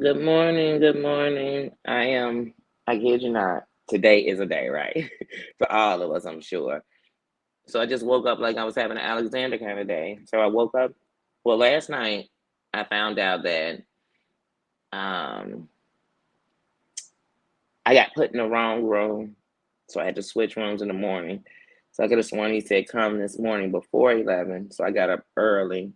Good morning. Good morning. I kid you not, today is a day, right? For all of us, I'm sure. So I just woke up like I was having an Alexander kind of day. So I woke up, well, last night I found out that um, I got put in the wrong room. So I had to switch rooms in the morning. So I could have sworn he said come this morning before 11. So I got up early.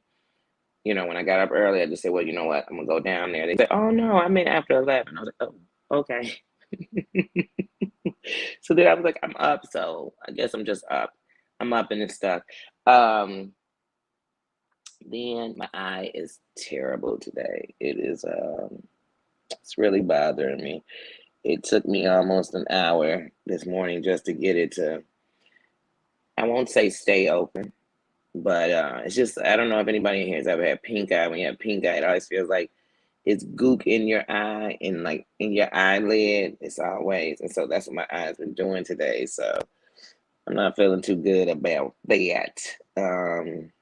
When I got up early, I just said, well, you know what? I'm going to go down there. They said, oh, no, I meant after 11. I was like, oh, okay. So then I was like, I'm up, so I guess I'm just up. I'm up and it's stuck. Um, then my eye is terrible today. It's really bothering me. It took me almost an hour this morning just to get it to, I won't say stay open, but it's just, I don't know if anybody in here has ever had pink eye. When you have pink eye, it always feels like it's gook in your eye and like in your eyelid. It's always, and so that's what my eyes been doing today. So I'm not feeling too good about that. Um,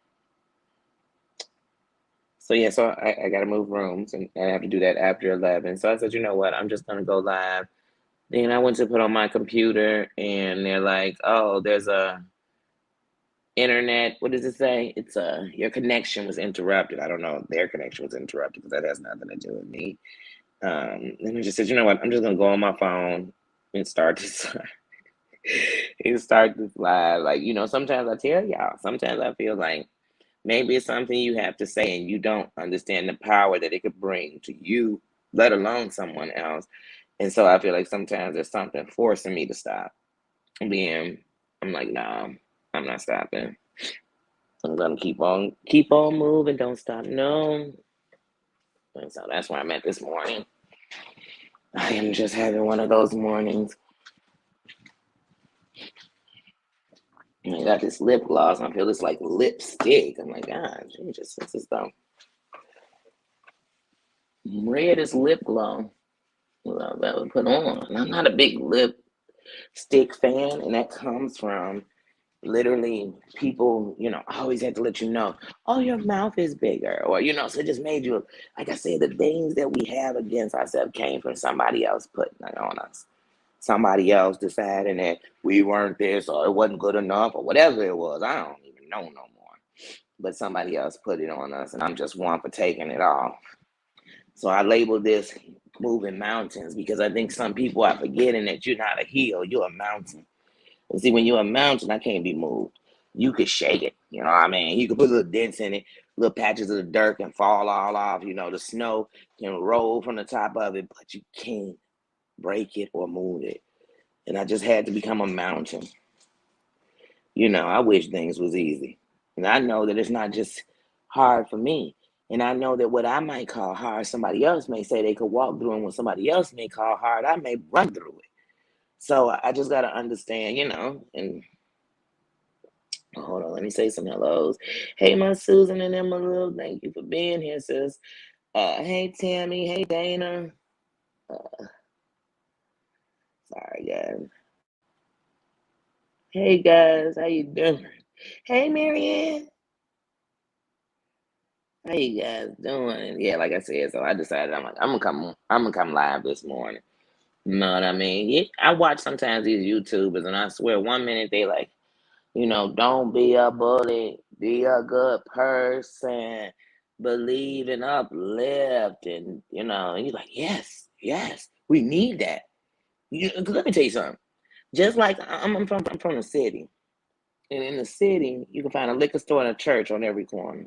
so yeah, so I got to move rooms, and I have to do that after 11. So I said, you know what? I'm just gonna go live. Then I went to put on my computer, and they're like, "Oh, there's a internet. What does it say? It's your connection was interrupted. I don't know. Their connection was interrupted because that has nothing to do with me." And I just said, you know what? I'm just gonna go on my phone and start this and start this live. Like sometimes I tell y'all. Sometimes I feel like maybe it's something you have to say and you don't understand the power that it could bring to you, let alone someone else. And so I feel like sometimes there's something forcing me to stop. Then I'm like, no, I'm not stopping. I'm gonna keep on moving, don't stop. No. And so that's where I'm at this morning. I am just having one of those mornings. And I got this lip gloss. I feel it's like lipstick. I'm like, God, Jesus, this is the reddest lip gloss I've ever put on. And I'm not a big lipstick fan, and that comes from literally people, always had to let you know, oh, your mouth is bigger, or so it just made you, like I said, the things that we have against ourselves came from somebody else putting it on us. Somebody else deciding that we weren't this or it wasn't good enough or whatever it was. I don't even know no more. But somebody else put it on us, and I'm just one for taking it off. So I label this moving mountains because I think some people are forgetting that you're not a hill, you're a mountain. And see, when you're a mountain, I can't be moved. You could shake it, you know what I mean? You could put little dents in it, little patches of the dirt can fall all off, the snow can roll from the top of it, but you can't break it or move it. And I just had to become a mountain. I wish things was easy. And I know that it's not just hard for me. And I know that what I might call hard, somebody else may say they could walk through, and what somebody else may call hard, I may run through it. So I just got to understand, and hold on, let me say some hellos. Hey, my Susan and Emma, thank you for being here, sis. Hey, Tammy. Hey, Dana. Uh, sorry, guys. Hey, guys. How you doing? Hey, Marianne. How you guys doing? Yeah, like I said, so I decided I'm gonna come live this morning. You know what I mean? Yeah, I watch sometimes these YouTubers, and I swear, one minute they like, don't be a bully, be a good person, believe and uplift, and and you're like, yes, yes, we need that. 'Cause let me tell you something. Just like I'm from the city, and in the city, you can find a liquor store and a church on every corner.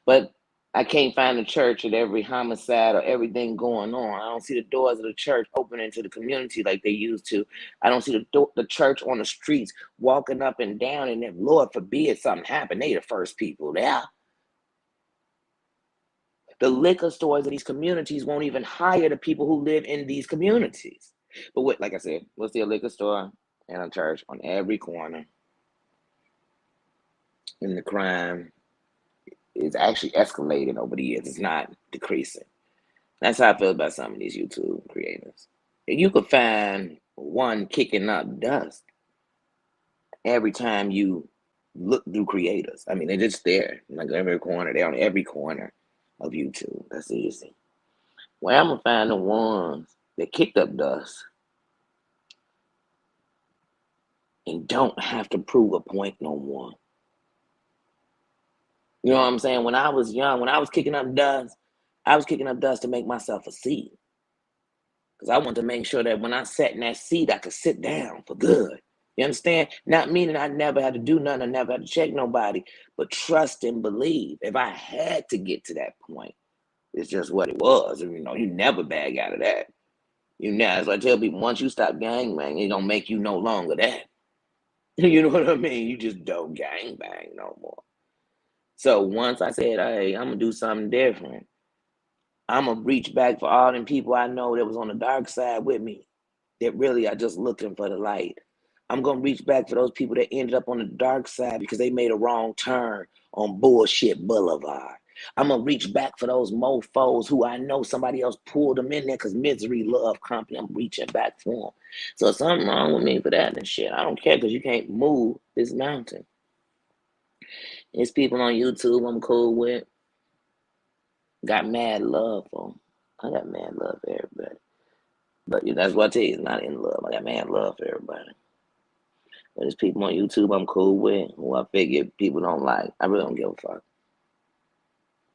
But I can't find a church at every homicide or everything going on. I don't see the doors of the church opening to the community like they used to. I don't see the church on the streets walking up and down. And if Lord forbid something happened, they the first people there. The liquor stores of these communities won't even hire the people who live in these communities. But what, like I said, we'll see a liquor store and a church on every corner, and the crime is actually escalating over the years. It's not decreasing. That's how I feel about some of these YouTube creators. You could find one kicking up dust every time you look through creators. I mean, they're just there, like every corner. They're on every corner of YouTube. That's easy. Where I'm gonna find the ones that kicked up dust and don't have to prove a point no more. You know what I'm saying? When I was young, when I was kicking up dust, I was kicking up dust to make myself a seat. Because I wanted to make sure that when I sat in that seat, I could sit down for good. You understand? Not meaning I never had to do nothing, I never had to check nobody, but trust and believe. If I had to get to that point, it's just what it was. You know, you never bag out of that. You know, as I tell people, once you stop gangbanging, it don't make you no longer that. You know what I mean? You just don't gangbang no more. So once I said, hey, I'm gonna do something different, I'm gonna reach back for all them people I know that was on the dark side with me that really are just looking for the light. I'm gonna reach back for those people that ended up on the dark side because they made a wrong turn on bullshit boulevard. I'm gonna reach back for those mofos who I know somebody else pulled them in there because misery love company. I'm reaching back for them. So something wrong with me for that and shit. I don't care because you can't move this mountain. There's people on YouTube I'm cool with. Got mad love for 'em. I got mad love for everybody. But that's what I tell you, it's not in love. I got mad love for everybody. But there's people on YouTube I'm cool with who I figure people don't like. I really don't give a fuck.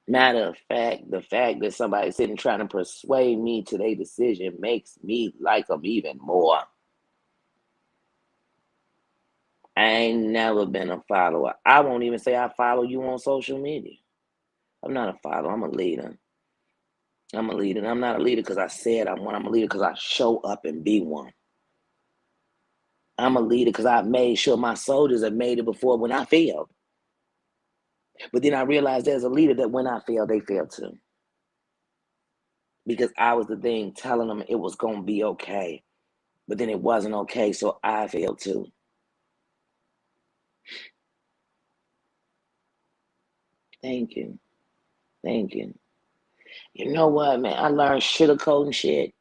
Matter of fact, the fact that somebody's sitting trying to persuade me to their decision makes me like them even more. I ain't never been a follower. I won't even say I follow you on social media. I'm not a follower. I'm a leader. I'm a leader. And I'm not a leader because I said I'm one. I'm a leader because I show up and be one. I'm a leader because I made sure my soldiers have made it before when I failed. But then I realized there's a leader that when I fail, they fail too. Because I was the thing telling them it was going to be okay. But then it wasn't okay, so I failed too. Thank you. Thank you. You know what, man? I learned sugarcoating shit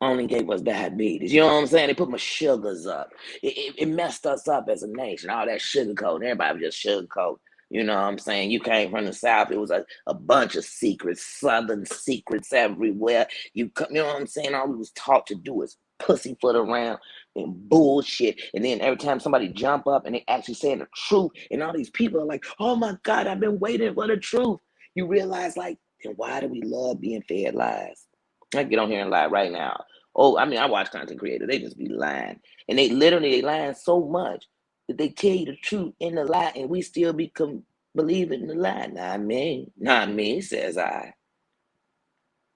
only gave us diabetes. You know what I'm saying? They put my sugars up. It messed us up as a nation. All that sugarcoating. Everybody was just sugarcoat. You know what I'm saying? You came from the South. It was a bunch of secrets, Southern secrets everywhere. You know what I'm saying? All we was taught to do is pussyfoot around and bullshit. And then every time somebody jump up and they actually saying the truth, and all these people are like, oh my God, I've been waiting for the truth. You realize, like, then why do we love being fed lies? I get on here and lie right now. Oh, I mean, I watch content creators. They just be lying, and they lying so much that they tell you the truth in the lie, and we still believing in the lie. Not me, says I.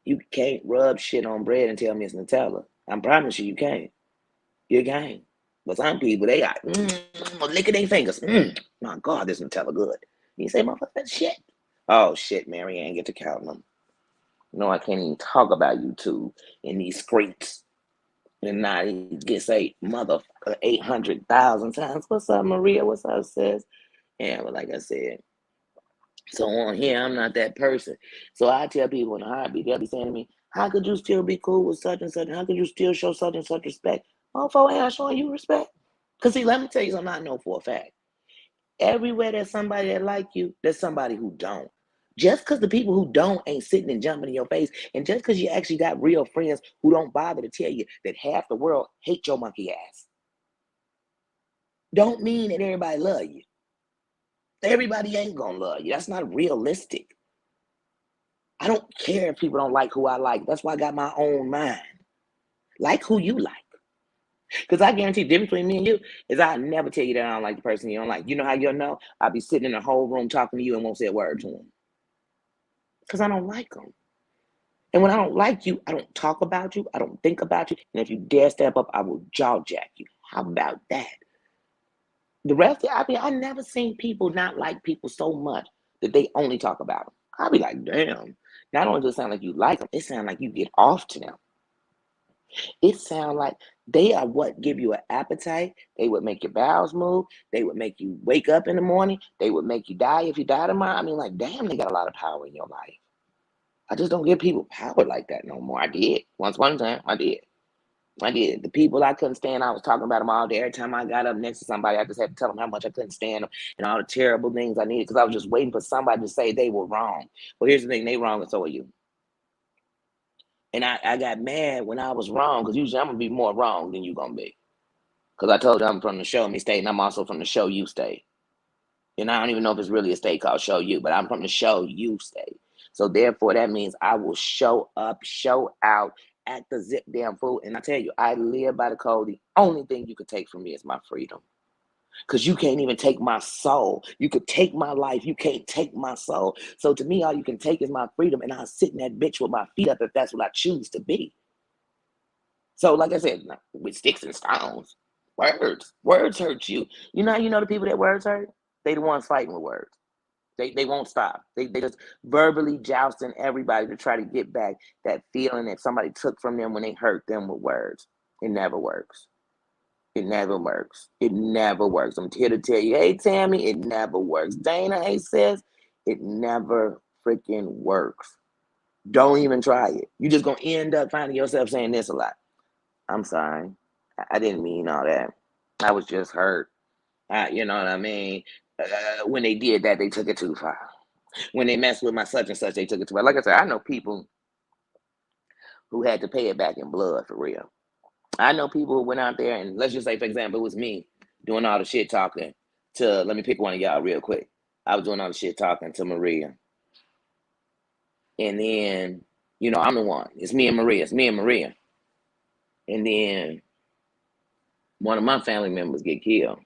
You can't rub shit on bread and tell me it's Nutella. I promise you, you can't. You can't. But some people, they got licking their fingers. My God, this Nutella good. You say, motherfucker, that's shit. Oh shit, Mary Ann, get to counting them. No, I can't even talk about YouTube in these scrapes. And now he gets a mother 800,000 times. What's up, Maria? What's up, sis? Yeah, but like I said, so on here, I'm not that person. So I tell people in a heartbeat, they'll be saying to me, how could you still be cool with such and such? How could you still show such and such respect? Oh, for ain't I showing you respect? Because see, let me tell you something I know for a fact. Everywhere there's somebody that like you, there's somebody who don't. Just because the people who don't ain't sitting and jumping in your face, and just because you actually got real friends who don't bother to tell you that half the world hate your monkey ass, don't mean that everybody love you. Everybody ain't gonna love you. That's not realistic. I don't care if people don't like who I like. That's why I got my own mind. Like who you like. Because I guarantee the difference between me and you is I never tell you that I don't like the person you don't like. You know how you'll know? I'll be sitting in the whole room talking to you and won't say a word to them. Because I don't like them. And when I don't like you, I don't talk about you. I don't think about you. And if you dare step up, I will jaw jack you. How about that? The rest, I mean, I never seen people not like people so much that they only talk about them. I'll be like, damn. Not only does it sound like you like them, it sounds like you get off to them. It sounds like they are what give you an appetite. They would make your bowels move. They would make you wake up in the morning. They would make you die if you die tomorrow. I mean, like, damn, they got a lot of power in your life. I just don't give people power like that no more. I did. Once one time, I did. I did. The people I couldn't stand, I was talking about them all day. Every time I got up next to somebody, I just had to tell them how much I couldn't stand them and all the terrible things I needed because I was just waiting for somebody to say they were wrong. Well, here's the thing, they wrong and so are you. And I got mad when I was wrong, because usually I'm gonna be more wrong than you gonna be. Because I told you I'm from the Show Me State, and I'm also from the Show You State. And I don't even know if it's really a state called Show You, but I'm from the Show You State. So therefore, that means I will show up, show out, act the zip damn fool. And I tell you, I live by the code. The only thing you could take from me is my freedom. Because you can't even take my soul. You could take my life. You can't take my soul. So to me, all you can take is my freedom. And I'll sit in that bitch with my feet up if that's what I choose to be. So, like I said, with sticks and stones, words hurt you. You know the people that words hurt? They the ones fighting with words. They won't stop. They just verbally jousting everybody to try to get back that feeling that somebody took from them when they hurt them with words. It never works. It never works. It never works. I'm here to tell you, hey Tammy, it never works. Dana, hey sis, it never freaking works. Don't even try it. You're just gonna end up finding yourself saying this a lot. I'm sorry. I didn't mean all that. I was just hurt. You know what I mean? When they did that, they took it too far. When they messed with my such and such, they took it too far. Like I said, I know people who had to pay it back in blood for real. I know people who went out there and let's just say, for example, it was me doing all the shit talking to, let me pick one of y'all real quick. I was doing all the shit talking to Maria. And then, I'm the one. It's me and Maria. It's me and Maria. And then one of my family members get killed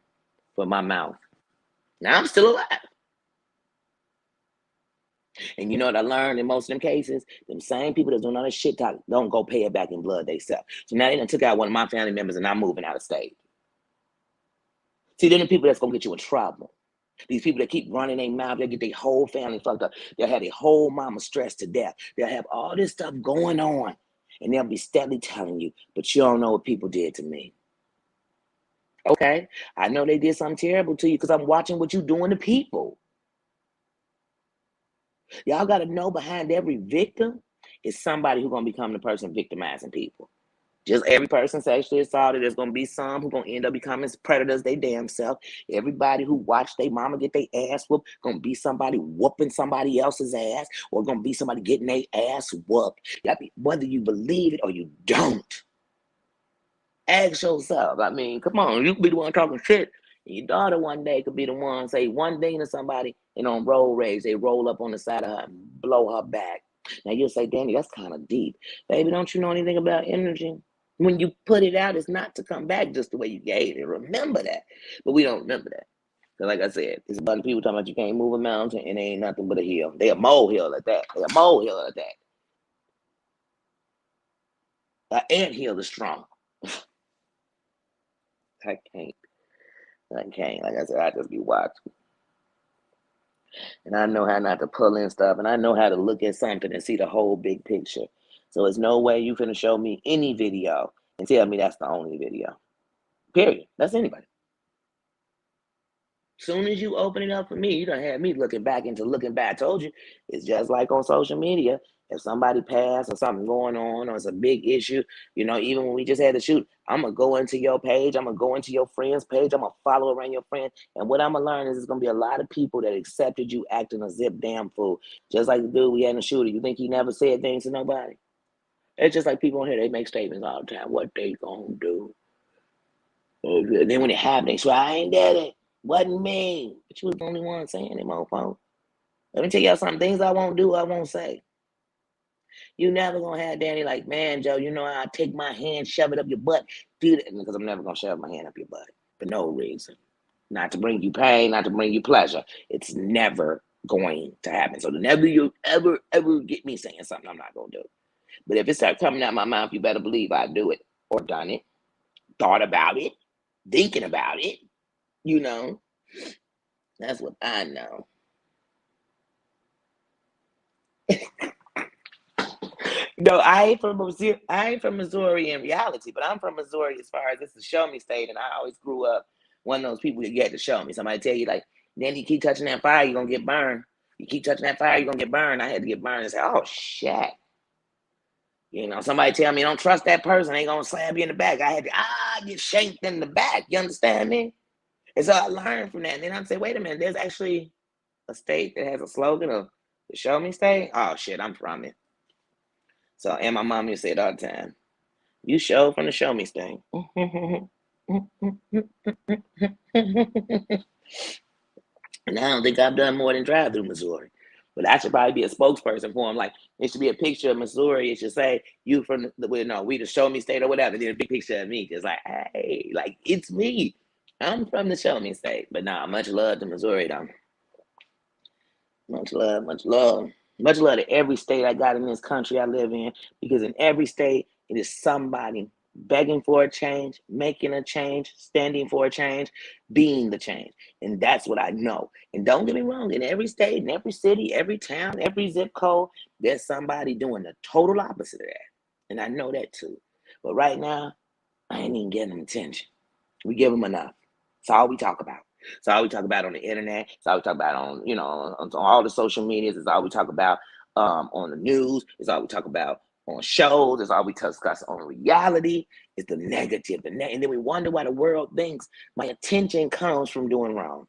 for my mouth. Now I'm still alive. And you know what I learned in most of them cases? Them same people that's doing all this shit talk don't go pay it back in blood themselves. So now they done took out one of my family members and I'm moving out of state. See, they're the people that's gonna get you in trouble. These people that keep running their mouth, they'll get their whole family fucked up. They'll have their whole mama stressed to death. They'll have all this stuff going on. And they'll be steadily telling you, but you don't know what people did to me. Okay, I know they did something terrible to you because I'm watching what you doing to people. Y'all got to know behind every victim is somebody who's going to become the person victimizing people. Just every person sexually assaulted, there's going to be some who going to end up becoming predators they damn self. Everybody who watched their mama get their ass whooped going to be somebody whooping somebody else's ass or going to be somebody getting their ass whooped. Whether you believe it or you don't. Ask yourself. I mean, come on, you could be the one talking shit. Your daughter one day could be the one say one thing to somebody, and on road rage, they roll up on the side of her and blow her back. Now you'll say, Danny, that's kind of deep. Baby, don't you know anything about energy? When you put it out, it's not to come back just the way you gave it. Remember that. But we don't remember that. Because like I said, there's a bunch of people talking about you can't move a mountain and it ain't nothing but a hill. They a molehill at that. They a molehill at that. An anthill is strong. I can't. Like I said, I just be watching. And I know how not to pull in stuff. And I know how to look at something and see the whole big picture. So there's no way you finna show me any video and tell me that's the only video. Period. That's anybody. Soon as you open it up for me, you don't have me looking back into looking back. I told you, it's just like on social media. If somebody passed or something going on or it's a big issue, even when we just had to shoot, I'm going to go into your page. I'm going to go into your friend's page. I'm going to follow around your friend. And what I'm going to learn is there's going to be a lot of people that accepted you acting a zip damn fool. Just like the dude we had in the shooter. You think he never said things to nobody? It's just like people on here, they make statements all the time. What they going to do? And then when it happened, they swear, I ain't did it. Wasn't me. But you was the only one saying it, mofo. Let me tell y'all something. Things I won't do, I won't say. You never gonna have Danny like, man, Joe, I take my hand, shove it up your butt, do that. Because I'm never gonna shove my hand up your butt for no reason. Not to bring you pain, not to bring you pleasure. It's never going to happen. So never you ever get me saying something I'm not gonna do. But if it starts coming out my mouth, you better believe I do it or done it, thought about it, thinking about it. That's what I know. No, I ain't from Missouri in reality, but I'm from Missouri as far as this is show me state, and I always grew up one of those people that get to show me. Somebody tell you like, then you keep touching that fire, you're gonna get burned. You keep touching that fire, you're gonna get burned. I had to get burned and say, oh shit. Somebody tell me don't trust that person, they gonna slam you in the back. I had to get shanked in the back. You understand me? And so I learned from that. And then I'd say, wait a minute, there's actually a state that has a slogan of the show me state. Oh shit, I'm from it. So, and my mom used to say it all the time. You show from the show me state. And I don't think I've done more than drive through Missouri. But I should probably be a spokesperson for them. Like, it should be a picture of Missouri. It should say, you from the, well, no, we the show me state or whatever. Then a big picture of me. Just like, hey, like, it's me. I'm from the show me state. But nah, much love to Missouri, though. Much love, much love. Much love to every state I got in this country I live in, because in every state, it is somebody begging for a change, making a change, standing for a change, being the change. And that's what I know. And don't get me wrong, in every state, in every city, every town, every zip code, there's somebody doing the total opposite of that. And I know that too. But right now, I ain't even getting them attention. We give them enough. It's all we talk about. It's all we talk about on the internet. It's all we talk about on, on all the social medias. It's all we talk about on the news. It's all we talk about on shows. It's all we discuss on reality. It's the negative. And then we wonder why the world thinks my attention comes from doing wrong.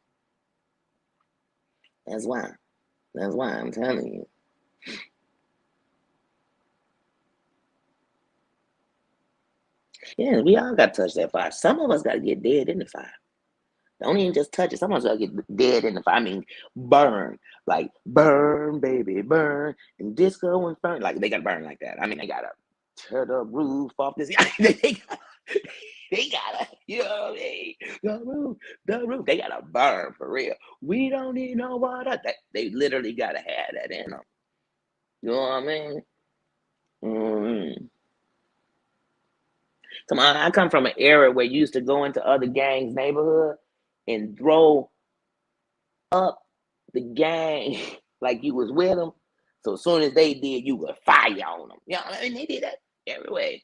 That's why. That's why I'm telling you. Yeah, we all got to touch that fire. Some of us got to get dead in the fire. Don't even just touch it. Someone's gonna get dead in the fire. I mean, burn. Like, burn, baby, burn. And disco and burn. Like, they gotta burn like that. I mean, they gotta tear the roof off this. they gotta, you know what I mean? The roof. They gotta burn for real. We don't need no water. They literally gotta have that in them. You know what I mean? Mm. Come on, I come from an era where you used to go into other gangs' neighborhood and throw up the gang like you was with them. So as soon as they did, you would fire on them. You know, and they did that everywhere.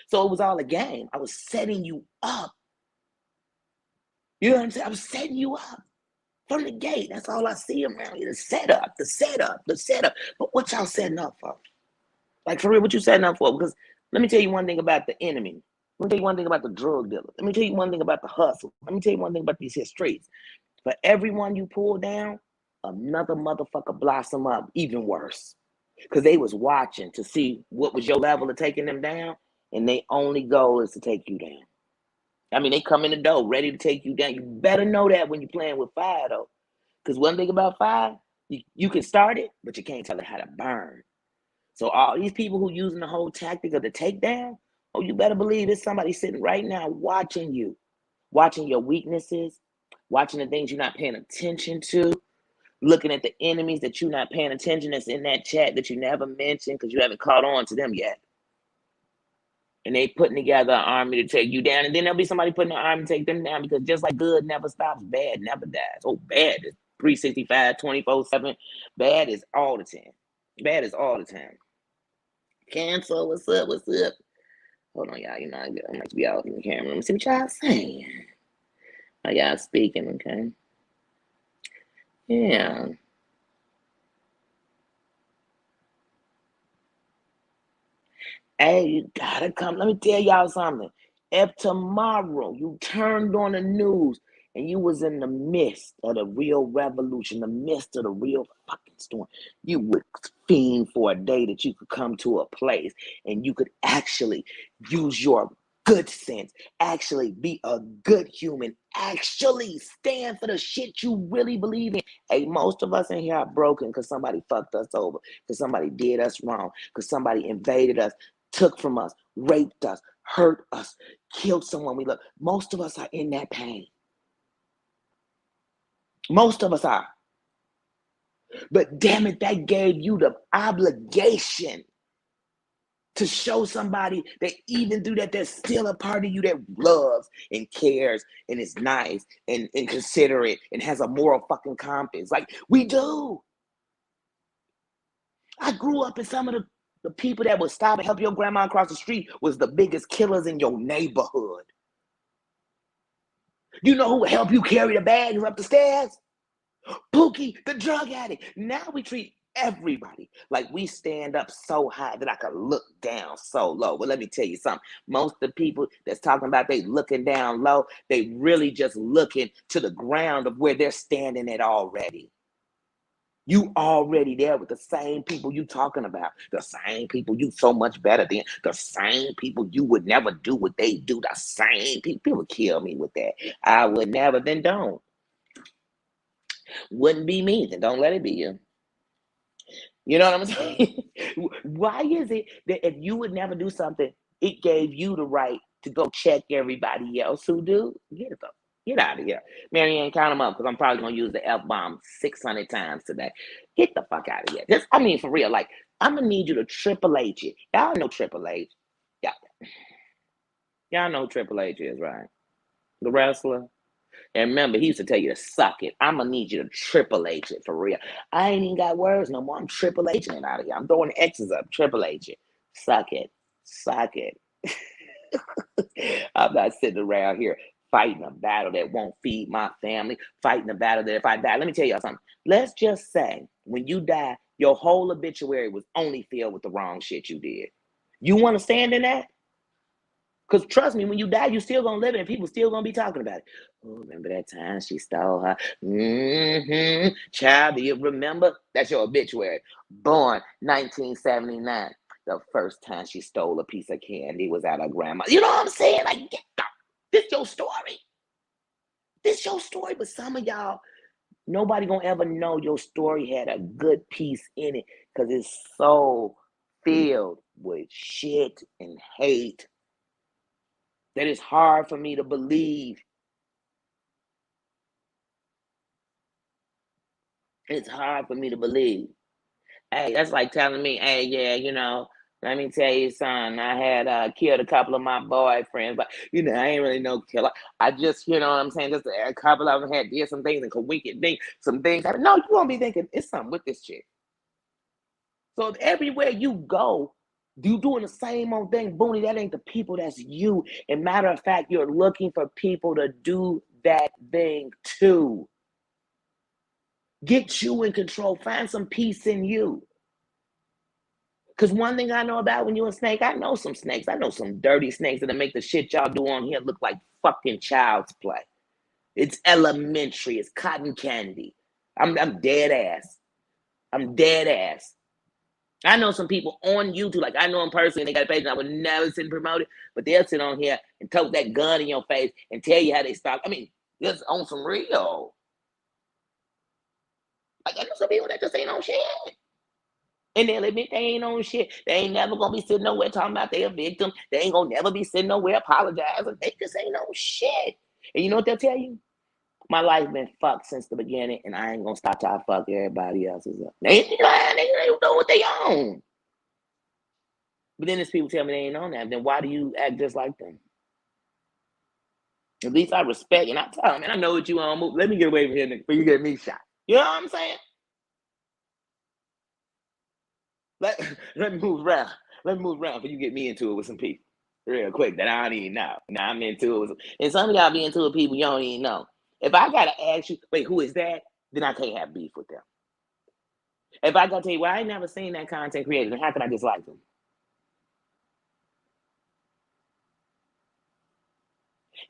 So it was all a game. I was setting you up. You know what I'm saying? I was setting you up from the gate. That's all I see around here. The setup, the setup, the setup. But what y'all setting up for? Like, for real, what you setting up for? Because let me tell you one thing about the enemy. Let me tell you one thing about the drug dealer. Let me tell you one thing about the hustle. Let me tell you one thing about these here streets. For everyone you pull down, another motherfucker blossom up even worse. Because they was watching to see what was your level of taking them down, and their only goal is to take you down. I mean, they come in the door ready to take you down. You better know that when you're playing with fire, though. Because one thing about fire, you can start it, but you can't tell it how to burn. So all these people who using the whole tactic of the takedown, oh, you better believe there's somebody sitting right now watching you, watching your weaknesses, watching the things you're not paying attention to, looking at the enemies that you're not paying attention that's in that chat that you never mentioned because you haven't caught on to them yet. And they putting together an army to take you down. And then there'll be somebody putting an army to take them down, because just like good never stops, bad never dies. Oh, bad is 365, 24/7. Bad is all the time. Bad is all the time. Cancel, what's up? What's up? Hold on, y'all. You know, I'm going to be out in the camera. Let me see what y'all saying. Are y'all speaking, okay? Yeah. Hey, you gotta come. Let me tell y'all something. If tomorrow you turned on the news and you was in the midst of the real revolution, the midst of the real fucking storm, you would fiend for a day that you could come to a place and you could actually use your good sense, actually be a good human, actually stand for the shit you really believe in. Hey, most of us in here are broken because somebody fucked us over, because somebody did us wrong, because somebody invaded us, took from us, raped us, hurt us, killed someone we love. Most of us are in that pain. Most of us are. But damn it, that gave you the obligation to show somebody that even through that, there's still a part of you that loves and cares and is nice and considerate and has a moral fucking compass. Like, we do. I grew up in some of the people that would stop and help your grandma across the street was the biggest killers in your neighborhood. You know who would help you carry the bags up the stairs? Pookie, the drug addict. Now we treat everybody like we stand up so high that I could look down so low. But let me tell you something. Most of the people that's talking about they looking down low, they really just looking to the ground of where they're standing at already. You already there with the same people you talking about, the same people you so much better than, the same people you would never do what they do, the same people. People kill me with that. I would never, then don't. Wouldn't be me, then don't let it be you. You know what I'm saying? Why is it that if you would never do something, it gave you the right to go check everybody else who do? Get out of here. Marianne, count them up because I'm probably going to use the F bomb 600 times today. Get the fuck out of here. Just, I mean, for real, like, I'm going to need you to Triple H it. Y'all know Triple H. Y'all, y'all know who Triple H is, right? The wrestler. And remember, he used to tell you to suck it. I'm gonna need you to Triple H it for real. I ain't even got words no more. I'm Triple Hing it out of here. I'm throwing X's up. Triple H it. Suck it. Suck it. I'm not sitting around here fighting a battle that won't feed my family, fighting a battle that if I die, let me tell y'all something. Let's just say when you die, your whole obituary was only filled with the wrong shit you did. You want to stand in that? Because trust me, when you die, you still gonna live it and people still gonna be talking about it. Oh, remember that time she stole her? Child, do you remember? That's your obituary. Born 1979. The first time she stole a piece of candy was at her grandma. You know what I'm saying? Like, this your story. This your story, but some of y'all, nobody gonna ever know your story had a good piece in it because it's so filled with shit and hate that it's hard for me to believe. It's hard for me to believe. Hey, that's like telling me, hey, yeah, let me tell you, son, I had killed a couple of my boyfriends, but I ain't really no killer. I just, what I'm saying, just a couple of them had did some things and could wicked things, some things. No, you won't be thinking it's something with this chick. So if everywhere you go, you doing the same old thing, Booney, that ain't the people, that's you. And matter of fact, you're looking for people to do that thing too. Get you in control. Find some peace in you. Because one thing I know about when you're a snake, I know some snakes. I know some dirty snakes that'll make the shit y'all do on here look like fucking child's play. It's elementary. It's cotton candy. I'm dead ass. I'm dead ass. I know some people on YouTube, like I know them personally, they got a page and I would never sit and promote it, but they'll sit on here and tote that gun in your face and tell you how they stop. I mean, just on some real. Like I know some people that just ain't on shit. And they'll admit they ain't on shit. They ain't never gonna be sitting nowhere talking about they a victim. They ain't gonna never be sitting nowhere apologizing. They just ain't on shit. And you know what they'll tell you? My life been fucked since the beginning, and I ain't gonna stop till I fuck everybody else's up. They know what they own. But then there's people tell me they ain't on that. Then why do you act just like them? At least I respect and I tell them, man, I know what you want to move. Let me get away from here before you get me shot. You know what I'm saying? Let me move around. Let me move around before you get me into it with some people real quick that I don't even know. Now I'm into it with some, and some of y'all be into it with people you don't even know. If I gotta ask you, wait, who is that? Then I can't have beef with them. If I gotta tell you, well, I ain't never seen that content creator, then how can I dislike them?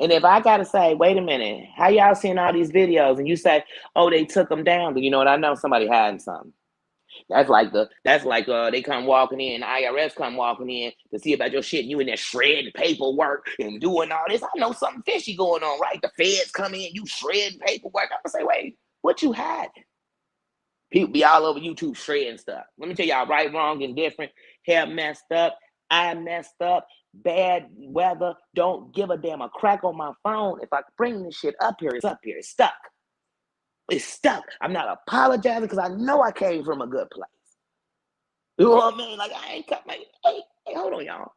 And if I gotta say, wait a minute, how y'all seeing all these videos? And you say, oh, they took them down, then you know what? I know somebody hiding something. That's like they come walking in, IRS come walking in to see about your shit, and you in there shredding paperwork and doing all this. I know something fishy going on, right? The feds come in, you shredding paperwork. I'm gonna say, wait, what you hiding? People be all over YouTube shredding stuff. Let me tell y'all, right, wrong, and different. Hair messed up, eye messed up, bad weather. Don't give a damn. A crack on my phone. If I bring this shit up here, it's up here. It's stuck. It's stuck. I'm not apologizing because I know I came from a good place. You know what I mean? Like, I ain't cut my. Hey, hold on, y'all.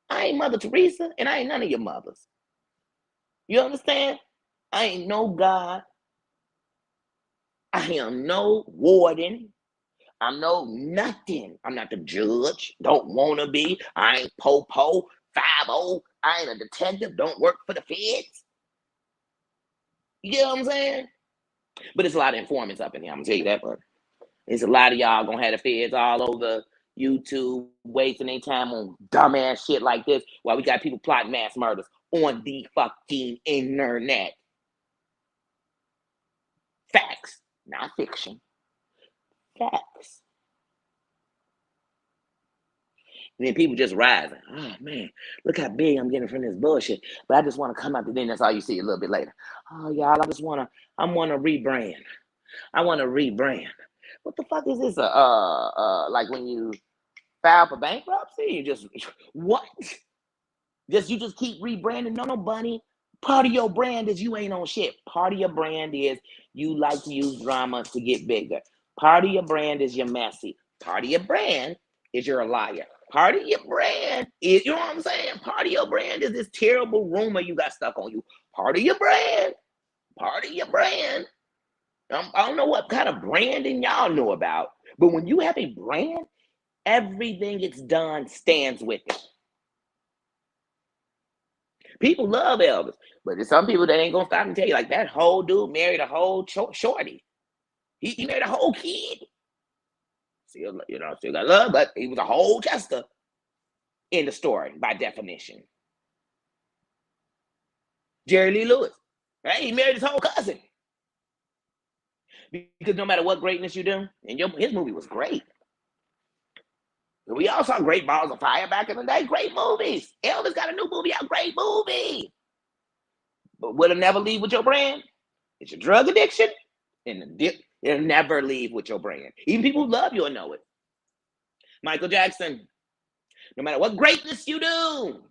I ain't Mother Teresa, and I ain't none of your mothers. You understand? I ain't no God. I am no warden. I'm no nothing. I'm not the judge. Don't want to be. I ain't po-po, 5-0. I ain't a detective. Don't work for the feds. You get what I'm saying? But it's a lot of informants up in here. I'm going to tell you that part. It's a lot of y'all going to have the feds all over YouTube wasting their time on dumbass shit like this while we got people plotting mass murders on the fucking internet. Facts, not fiction. Facts. And then people just rising. Oh man, look how big I'm getting from this bullshit. But I just want to come out. Then that's all you see a little bit later. Oh y'all, I want to rebrand. I want to rebrand. What the fuck is this? Like when you file for bankruptcy, you just what? You just keep rebranding. No, bunny. Part of your brand is you ain't on shit. Part of your brand is you like to use drama to get bigger. Part of your brand is you're messy. Part of your brand is you're a liar. Part of your brand is, you know what I'm saying? Part of your brand is this terrible rumor you got stuck on you. Part of your brand. I don't know what kind of branding y'all know about, but when you have a brand, everything it's done stands with it. People love Elvis, but there's some people that ain't gonna stop and tell you, like, that whole dude married a whole shorty. He married a whole kid. Still got love, but he was a whole Chester in the story by definition. Jerry Lee Lewis, right? He married his whole cousin. Because no matter what greatness you do, and his movie was great. We all saw Great Balls of Fire back in the day. Great movies. Elvis got a new movie out. Great movie. But will it never leave with your brand? It's your drug addiction. And it'll never leave with your brand. Even people who love you will know it. Michael Jackson. No matter what greatness you do,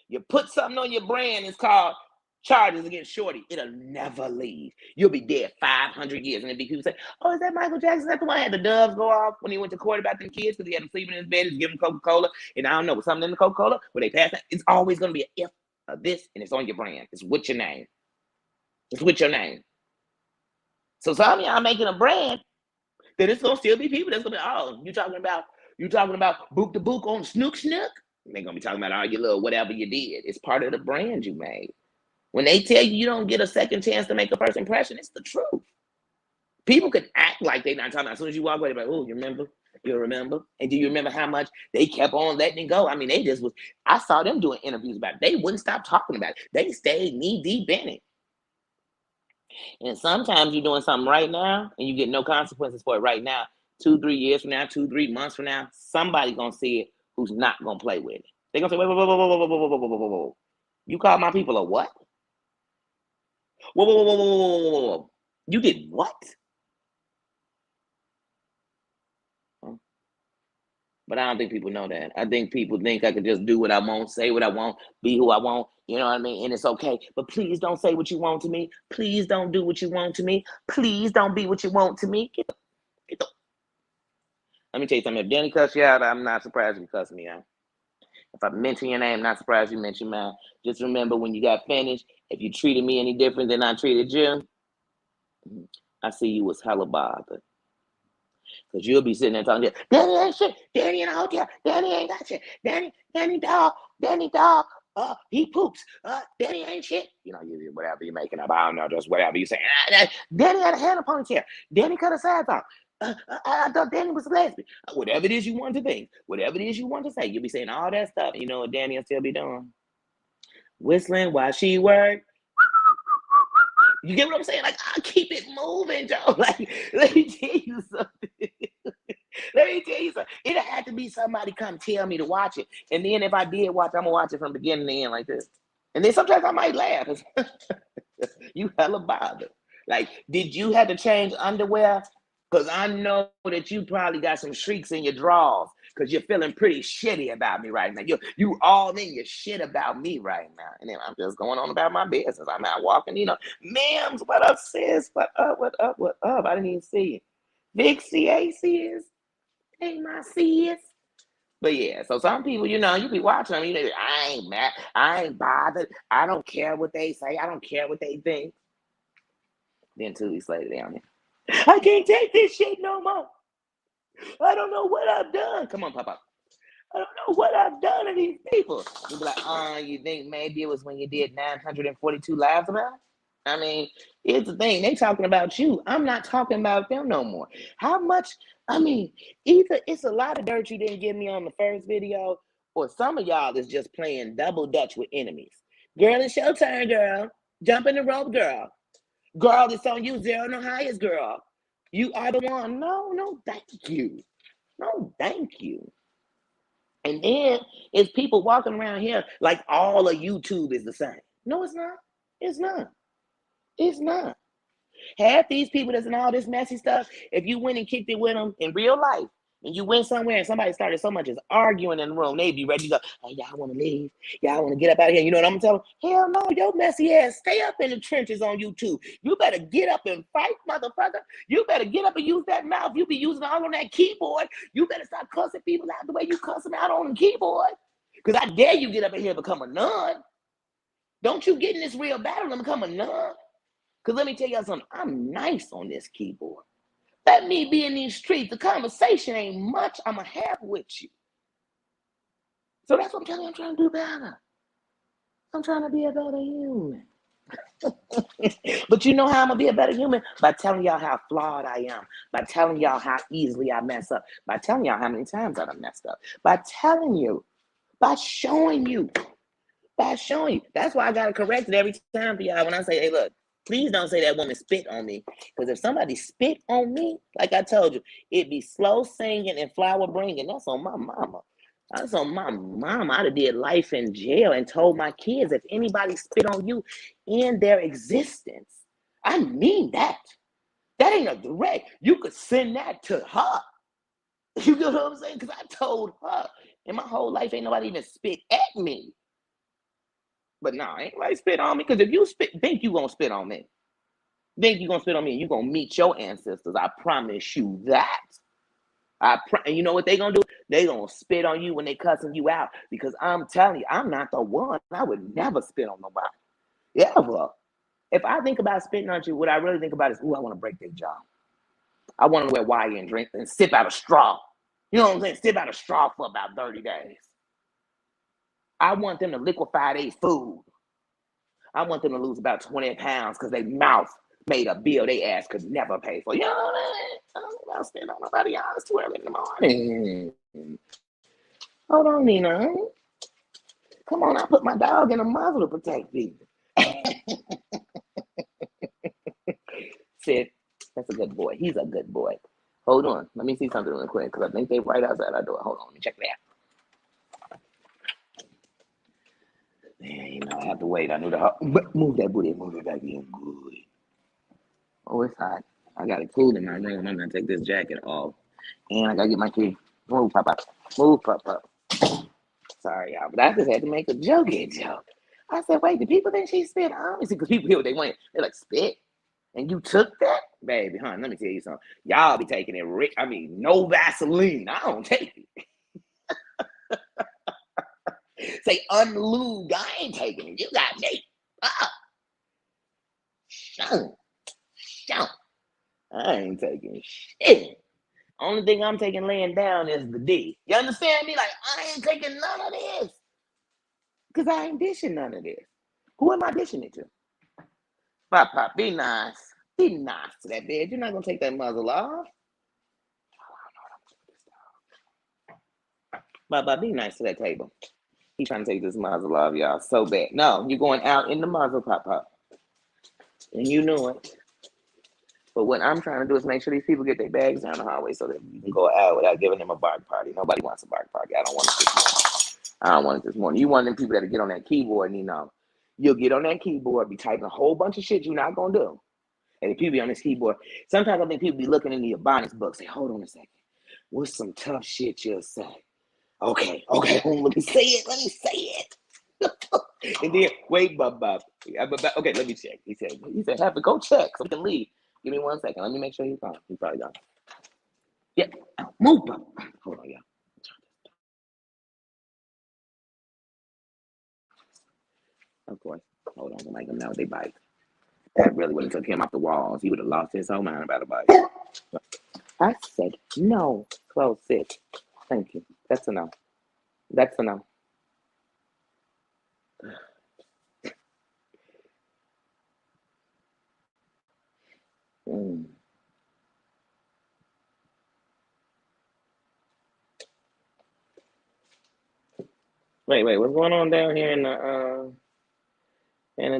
you put something on your brand. It's called charges against Shorty. It'll never leave. You'll be dead 500 years. And then people say, oh, is that Michael Jackson? That's the one that had the doves go off when he went to court about them kids because he had them sleeping in his bed. He's giving Coca-Cola. And I don't know, something in the Coca-Cola where they pass that. It's always going to be an if of this, and it's on your brand. It's with your name. It's with your name. So some of y'all making a brand, then it's going to still be people that's going to be, oh, you talking about Book the Book on Snook Snook? They're going to be talking about all your little whatever you did. It's part of the brand you made. When they tell you don't get a second chance to make a first impression, it's the truth. People could act like they're not talking about. As soon as you walk away, they're like, oh, you remember? You remember? And do you remember how much they kept on letting it go? I mean, I saw them doing interviews about it. They wouldn't stop talking about it. They stayed knee deep in it. And sometimes you're doing something right now and you get no consequences for it right now. 2-3 years from now, 2-3 months from now, somebody gonna see it who's not gonna play with it. They're gonna say, whoa. You call my people a what? Whoa. You did what? But I don't think people know that. I think people think I could just do what I want, say what I want, be who I want. You know what I mean? And it's okay. But please don't say what you want to me. Please don't do what you want to me. Please don't be what you want to me. Get the. Let me tell you something. If Danny cussed you out, I'm not surprised if you cuss me out. If I mention your name, not surprised you mention mine. Just remember when you got finished, if you treated me any different than I treated you, I see you was hella bothered. Because you'll be sitting there talking, Danny ain't shit. Danny in a hotel. Danny ain't got shit. Danny dog. He poops. Danny ain't shit. You know, whatever you're making up. I don't know, just whatever you say. Danny had a hair ponytail. Danny cut his sides off. I thought Danny was a lesbian. Whatever it is you want to think, whatever it is you want to say, you'll be saying all that stuff. You know what Danny will still be doing? Whistling while she worked. You get what I'm saying? Like, I keep it moving, Joe. Like, let me tell you something. It had to be somebody come tell me to watch it. And then if I did watch, I'm going to watch it from beginning to end like this. And then sometimes I might laugh. You hella bothered. Like, did you have to change underwear? Because I know that you probably got some shrieks in your drawers because you're feeling pretty shitty about me right now. You all in your shit about me right now. And then I'm just going on about my business. I'm out walking, ma'ams, what up, sis? What up? I didn't even see it. Vixie, hey, sis. Hey, my sis. But yeah, so some people, you be watching them, I ain't mad. I ain't bothered. I don't care what they say. I don't care what they think. Then 2 weeks later, they're on there. I can't take this shit no more. I don't know what I've done. Come on, Papa. I don't know what I've done to these people. You be like, you think maybe it was when you did 942 lives about it? I mean, here's the thing. They talking about you. I'm not talking about them no more. How much, either it's a lot of dirt you didn't give me on the first video, or some of y'all is just playing double dutch with enemies. Girl, it's your turn, girl. Jump in the rope, girl. Girl, it's on you, zero no highest, girl. You are the one. No, no, thank you. No, thank you. And then it's people walking around here like all of YouTube is the same. No, it's not. It's not. It's not. Half these people that's in all this messy stuff, if you went and kicked it with them in real life, and you went somewhere and somebody started so much as arguing in the room, they'd be ready to go, hey, y'all want to leave? Y'all want to get up out of here? You know what I'm telling them? Hell no, your messy ass, stay up in the trenches on YouTube. You better get up and fight, motherfucker. You better get up and use that mouth. You be using all on that keyboard. You better start cussing people out the way you cuss them out on the keyboard. Because I dare you get up in here and become a nun. Don't you get in this real battle and become a nun. Because let me tell you something, I'm nice on this keyboard. Let me be in these streets. The conversation ain't much I'm going to have with you. So that's what I'm telling you. I'm trying to do better. I'm trying to be a better human. But you know how I'm going to be a better human? By telling y'all how flawed I am. By telling y'all how easily I mess up. By telling y'all how many times I've messed up. By telling you. By showing you. By showing you. That's why I got to correct it every time for y'all when I say, hey, look. Please don't say that woman spit on me. Because if somebody spit on me, like I told you, it'd be slow singing and flower bringing. That's on my mama. That's on my mama. I'd have did life in jail and told my kids if anybody spit on you in their existence. I mean that. That ain't a direct. You could send that to her. You get what I'm saying? Because I told her. And my whole life ain't nobody even spit at me. But nah, ain't nobody spit on me. Because if you think you gonna spit on me. Think you're gonna spit on me and you're gonna meet your ancestors. I promise you that. And you know what they gonna do? They gonna spit on you when they cussing you out. Because I'm telling you, I'm not the one. I would never spit on nobody. Ever. If I think about spitting on you, what I really think about is, ooh, I want to break their jaw. I want to wear wire and drink and sip out a straw. You know what I'm saying? Sip out a straw for about 30 days. I want them to liquefy their food. I want them to lose about 20 pounds because their mouth made a bill they ass could never pay for. You know what I mean? I don't stand on nobody else too early in the morning. Hold on, Nina. Come on, I put my dog in a muzzle to protect people. Sid, that's a good boy. He's a good boy. Hold on. Let me see something real quick because I think they're right outside our door. Hold on. Let me check that. Man, you know, I have to wait. I knew the move that booty, move it back in. Good. Oh, it's hot. I got it cool in my room. I'm gonna take this jacket off. And I gotta get my key. Move, pop up. Move, pop up. Sorry, y'all, but I just had to make a joke. I said, wait, do people think she spit? Honestly, because people hear what they want. They're like, spit? And you took that? Baby, hon, let me tell you something. Y'all be taking it, no Vaseline. I don't take it. Say unlubed. I ain't taking it. You got me. Shun. I ain't taking shit. Only thing I'm taking laying down is the D. You understand me? Like, I ain't taking none of this. Because I ain't dishing none of this. Who am I dishing it to? Pop, be nice. Be nice to that bed. You're not going to take that muzzle off. Pop, be nice to that table. He's trying to take this muzzle off, y'all, so bad. No, you're going out in the muzzle, Pop. And you know it. But what I'm trying to do is make sure these people get their bags down the hallway so that you can go out without giving them a bark party. Nobody wants a bark party. I don't want it this morning. I don't want it this morning. You want them people that get on that keyboard and you'll get on that keyboard, be typing a whole bunch of shit you're not going to do. And the people be on this keyboard. Sometimes I think people be looking in the Ebonics book, say, hold on a second. What's some tough shit you'll say? Okay, let me say it. And then, wait, Bob. Okay, let me check. He said, have to go check so we can leave. Give me 1 second. Let me make sure he's gone. He's probably gone. Yeah, move, Bob. Hold on, y'all. Of course. Hold on, make him know they bite. That really would have took him off the walls. He would have lost his whole mind about a bite. I said no. Close it. Thank you. That's a no. That's a no. Mm. Wait, what's going on down here in the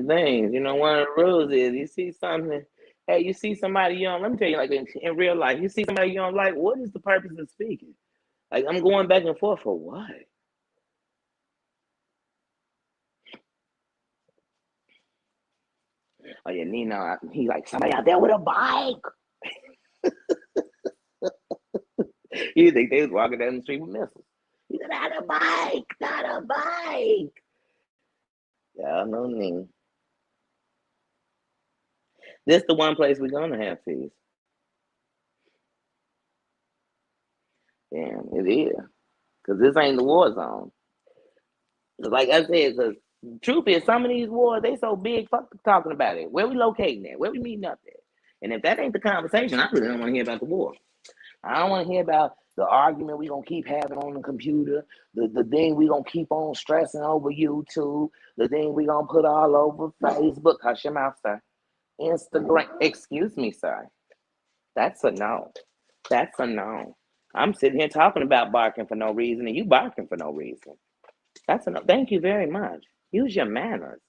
things? You know, one of the rules is you see something Hey, you see somebody you don't, let me tell you, like in real life, you see somebody you don't like, what is the purpose of speaking? Like, I'm going back and forth for what? Oh, yeah, Nino, he like, somebody out there with a bike. You think they was walking down the street with missiles. He said, not a bike, not a bike. Yeah, no need. This the one place we're gonna have peace. Damn, it is. Because this ain't the war zone. 'Cause like I said, the truth is, some of these wars, they so big, fuck talking about it. Where we locating at? Where we meeting up at? And if that ain't the conversation, I really don't want to hear about the war. I don't want to hear about the argument we going to keep having on the computer, the thing we going to keep on stressing over YouTube, the thing we going to put all over Facebook. Hush your mouth, sir. Instagram. Excuse me, sir. That's a no. That's a no. I'm sitting here talking about barking for no reason, and you barking for no reason. That's a no. Thank you very much. Use your manners.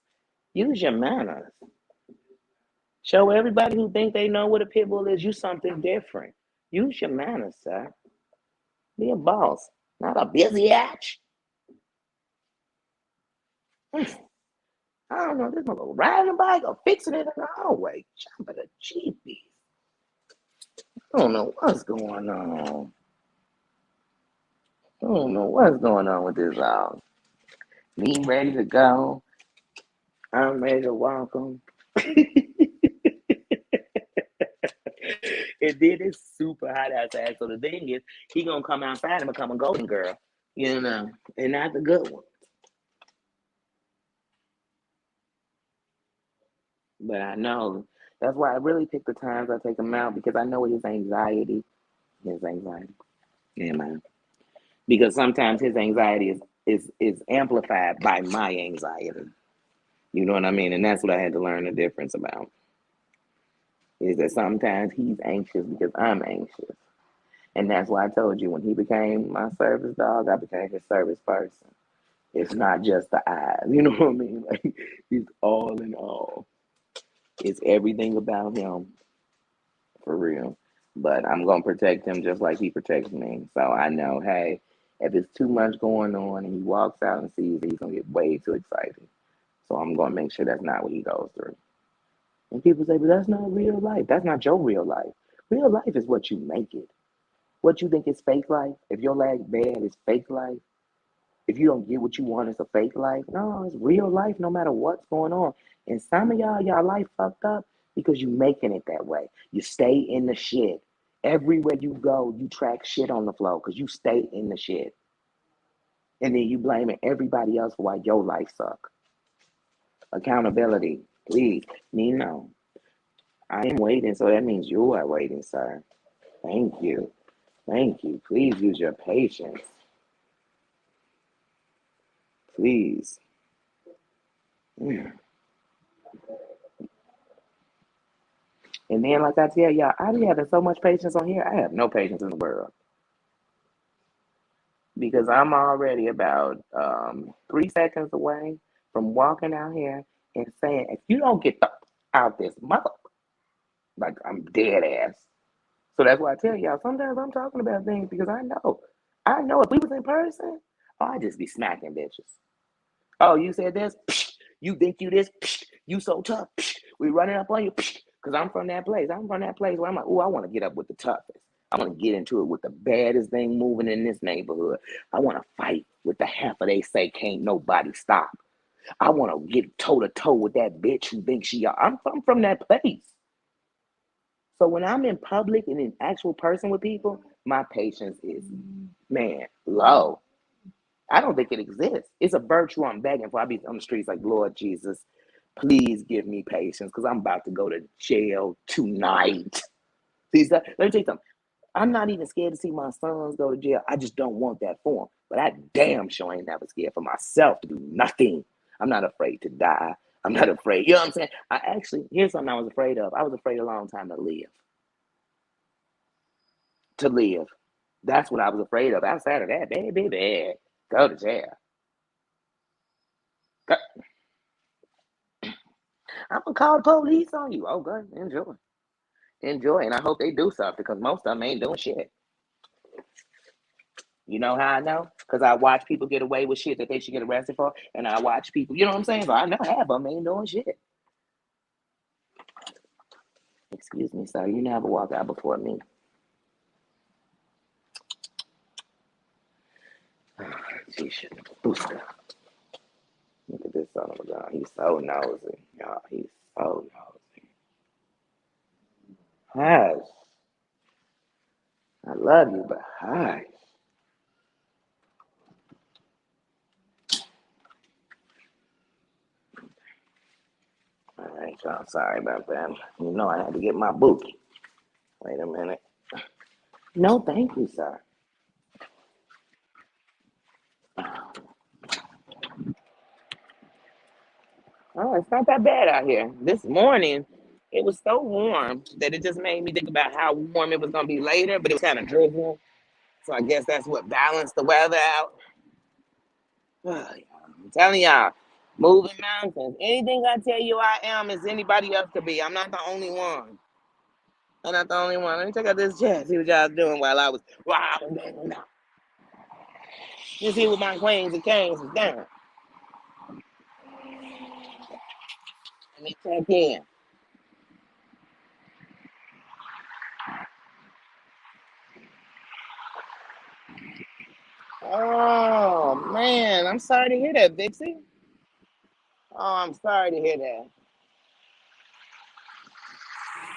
Use your manners. Show everybody who think they know what a pit bull is you something different. Use your manners, sir. Be a boss, not a busy ass. I don't know, this mother riding a bike or fixing it in the hallway. Jumping a jeepy. I don't know what's going on. I don't know what's going on with this house. Me ready to go. I'm ready to walk them. And then it's super hot outside. So the thing is, he gonna come outside and become a golden girl, and not the good one. But I know that's why I really pick the times I take him out because I know his anxiety, yeah, man. Because sometimes his anxiety is amplified by my anxiety. You know what I mean? And that's what I had to learn the difference about. Is that sometimes he's anxious because I'm anxious. And that's why I told you when he became my service dog, I became his service person. It's not just the eyes. You know what I mean? Like he's all in all. It's everything about him for real. But I'm gonna protect him just like he protects me. So I know, hey, if it's too much going on and he walks out and sees it, he's gonna get way too excited. So I'm gonna make sure that's not what he goes through. And people say, but that's not real life. That's not your real life. Real life is what you make it. What you think is fake life, if your life bad is fake life, if you don't get what you want, it's a fake life. No, it's real life no matter what's going on. And some of y'all life fucked up because you making it that way. You stay in the shit. Everywhere you go, you track shit on the floor because you stay in the shit. And then you blaming everybody else for why your life suck. Accountability, please. Nino, I am waiting, so that means you are waiting, sir. Thank you. Thank you. Please use your patience. Please. Mm. And then, like I tell y'all, I be having so much patience on here. I have no patience in the world because I'm already about 3 seconds away from walking out here and saying, if you don't get the out this mother, like I'm dead ass. So that's why I tell y'all, sometimes I'm talking about things because I know if we was in person, oh, I'd just be smacking bitches. Oh, you said this? Psh, you think you this? Psh, you so tough? Psh, we running up on you? Because I'm from that place. I'm from that place where I'm like, oh, I want to get up with the toughest. I want to get into it with the baddest thing moving in this neighborhood. I want to fight with the heifer they say can't nobody stop. I want to get toe to toe with that bitch who thinks she. I'm from that place. So when I'm in public and in actual person with people, my patience is, man, low. I don't think it exists. It's a virtue I'm begging for. I be on the streets like, Lord Jesus, please give me patience because I'm about to go to jail tonight. See, let me tell you something. I'm not even scared to see my sons go to jail. I just don't want that for them. But I damn sure ain't never scared for myself to do nothing. I'm not afraid to die. I'm not afraid. You know what I'm saying? Here's something I was afraid of. I was afraid a long time to live. To live. That's what I was afraid of. Outside of that, baby, go to jail. I'm gonna call the police on you. Oh, good, enjoy. enjoy, and I hope they do something because most of them ain't doing shit. You know how I know? Because I watch people get away with shit that they should get arrested for, and I watch people, you know what I'm saying? So I know half of them ain't doing shit. Excuse me, sir. You never walk out before me. She shouldn't. Look at this son of a gun. He's so nosy. Y'all, he's so nosy. Hush. I love you, but hush. All right, y'all. Sorry about that. You know I had to get my bookie. Wait a minute. No, thank you, sir. Oh, it's not that bad out here. This morning, it was so warm that it just made me think about how warm it was going to be later, but it was kind of drizzling. So I guess that's what balanced the weather out. I'm telling y'all, moving mountains. Anything I tell you I am is anybody else could be. I'm not the only one. I'm not the only one. Let me check out this chat, see what y'all doing while I was wow. You see what my queens and kings is doing. Let me check in. Oh man, I'm sorry to hear that, Vixie. Oh, I'm sorry to hear that.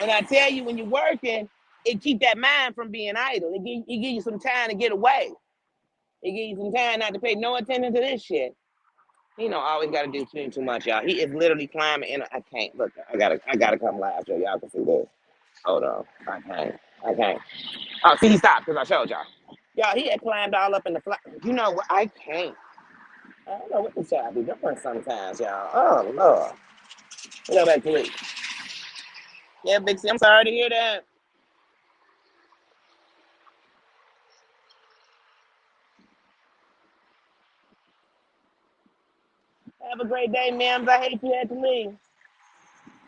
And I tell you, when you're working, it keep that mind from being idle. It give you some time to get away. It give you some time not to pay no attention to this shit. You know, always got to do too much, y'all. He is literally climbing in. I can't look. I gotta come live so y'all can see this. Hold on. I can't. Oh, see, he stopped because I showed y'all. Y'all, he had climbed all up in the flat. You know what? I can't. I don't know what this child be doing sometimes, y'all. Oh Lord. We go back to it. Yeah, Big C, I'm sorry to hear that. Have a great day, ma'am. I hate you had to leave.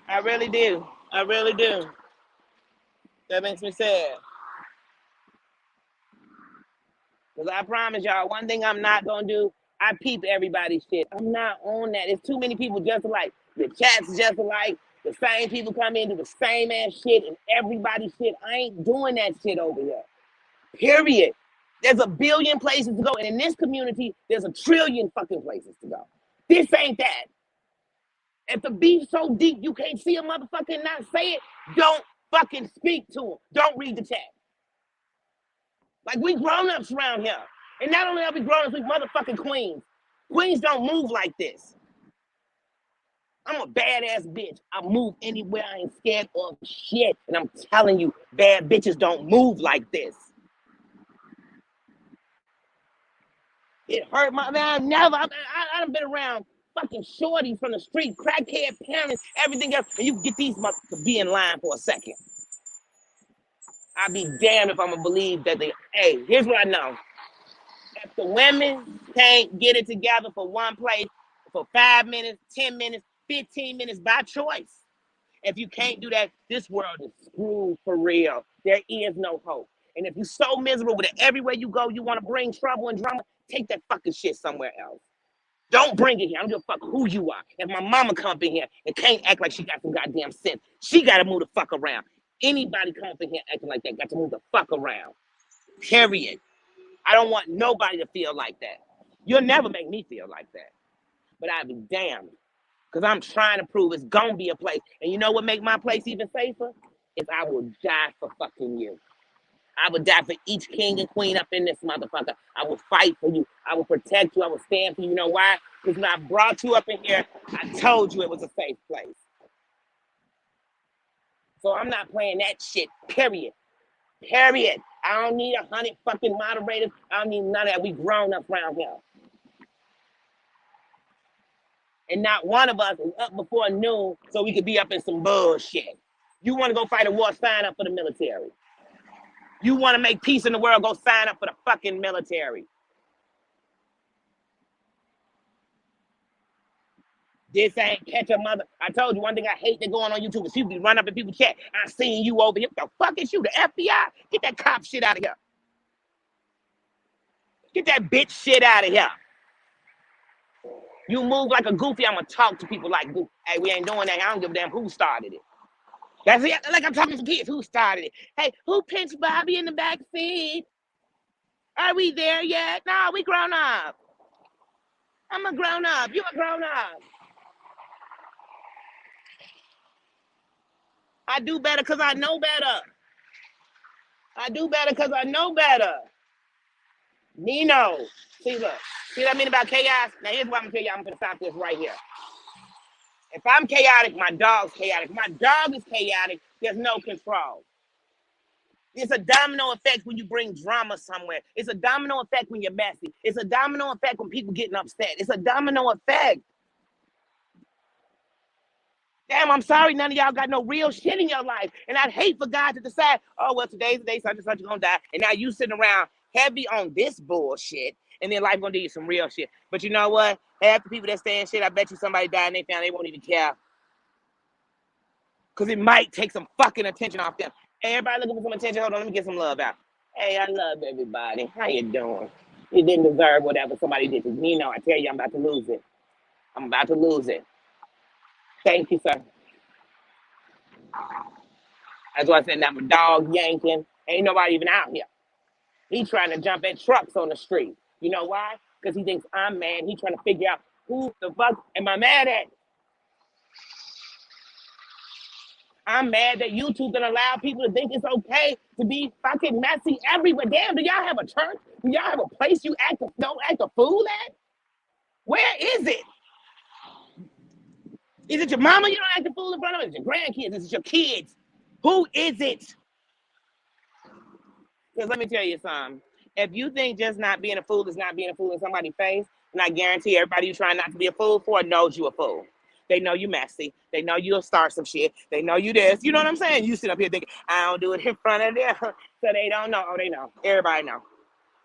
I really do. I really do. That makes me sad. Because I promise y'all, one thing I'm not going to do, I peep everybody's shit. I'm not on that. There's too many people just alike. The chat's just alike. The same people come in, do the same ass shit, and everybody's shit. I ain't doing that shit over here. Period. There's a billion places to go. And in this community, there's a trillion fucking places to go. This ain't that. If the beef's so deep you can't see a motherfucker and not say it, don't fucking speak to him. Don't read the chat. Like, we grown-ups around here. And not only are we grown-ups, we motherfucking queens. Queens don't move like this. I'm a badass bitch. I move anywhere. I ain't scared of shit. And I'm telling you, bad bitches don't move like this. It hurt my man. I've been around fucking shorties from the street, crackhead parents, everything else, and you get these motherfuckers be in line for a second. I'd be damned if I'm gonna believe that they. Hey, here's what I know: if the women can't get it together for one place for 5 minutes, 10 minutes, 15 minutes by choice, if you can't do that, this world is screwed for real. There is no hope. And if you're so miserable with it, everywhere you go, you want to bring trouble and drama, take that fucking shit somewhere else. Don't bring it here. I don't give a fuck who you are. If my mama come up in here and can't act like she got some goddamn sense, she got to move the fuck around. Anybody come up in here acting like that got to move the fuck around. Period. I don't want nobody to feel like that. You'll never make me feel like that. But I'd be damned. Because I'm trying to prove it's going to be a place. And you know what make my place even safer? Is I will die for fucking you. I would die for each king and queen up in this motherfucker. I will fight for you. I will protect you. I will stand for you. You know why? Because when I brought you up in here, I told you it was a safe place. So I'm not playing that shit, period. Period. I don't need 100 fucking moderators. I don't need none of that. We grown up around here. And not one of us is up before noon so we could be up in some bullshit. You want to go fight a war, sign up for the military. You want to make peace in the world, go sign up for the fucking military. This ain't catch a mother. I told you one thing I hate that going on YouTube is people be run up in people's chat. I seen you over here. What the fuck is you? The FBI? Get that cop shit out of here. Get that bitch shit out of here. You move like a goofy, I'm gonna talk to people like goofy. Hey, we ain't doing that. I don't give a damn who started it. That's it. Like I'm talking to kids. Who started it? Hey, who pinched Bobby in the back seat? Are we there yet? No, we grown up. I'm a grown up. You a grown up. I do better because I know better. I do better because I know better. Nino. See, look. See what I mean about chaos? Now, here's what I'm going to tell you. I'm going to stop this right here. If I'm chaotic, my dog's chaotic. If my dog is chaotic, there's no control. It's a domino effect when you bring drama somewhere. It's a domino effect when you're messy. It's a domino effect when people getting upset. It's a domino effect. Damn, I'm sorry none of y'all got no real shit in your life. And I'd hate for God to decide, oh, well, today's the day such and such is going to die. And now you sitting around heavy on this bullshit. And then life going to do you some real shit. But you know what? Half the people that stay in shit, I bet you somebody died and they found they won't even care. Because it might take some fucking attention off them. Hey, everybody looking for some attention. Hold on, let me get some love out. Hey, I love everybody. How you doing? You didn't deserve whatever somebody did to me. You know, I tell you, I'm about to lose it. I'm about to lose it. Thank you, sir. That's why I said, now my dog yanking. Ain't nobody even out here. He trying to jump at trucks on the street. You know why? Because he thinks I'm mad. He trying to figure out who the fuck am I mad at? I'm mad that YouTube gonna allow people to think it's okay to be fucking messy everywhere. Damn, do y'all have a church? Do y'all have a place you don't act a fool at? Where is it? Is it your mama you don't act a fool in front of? Is it your grandkids? Is it your kids? Who is it? Because let me tell you something. If you think just not being a fool is not being a fool in somebody's face, and I guarantee everybody you trying not to be a fool for knows you a fool. They know you messy. They know you'll start some shit. They know you this. You know what I'm saying? You sit up here thinking, I don't do it in front of them. So they don't know. Oh, they know. Everybody know.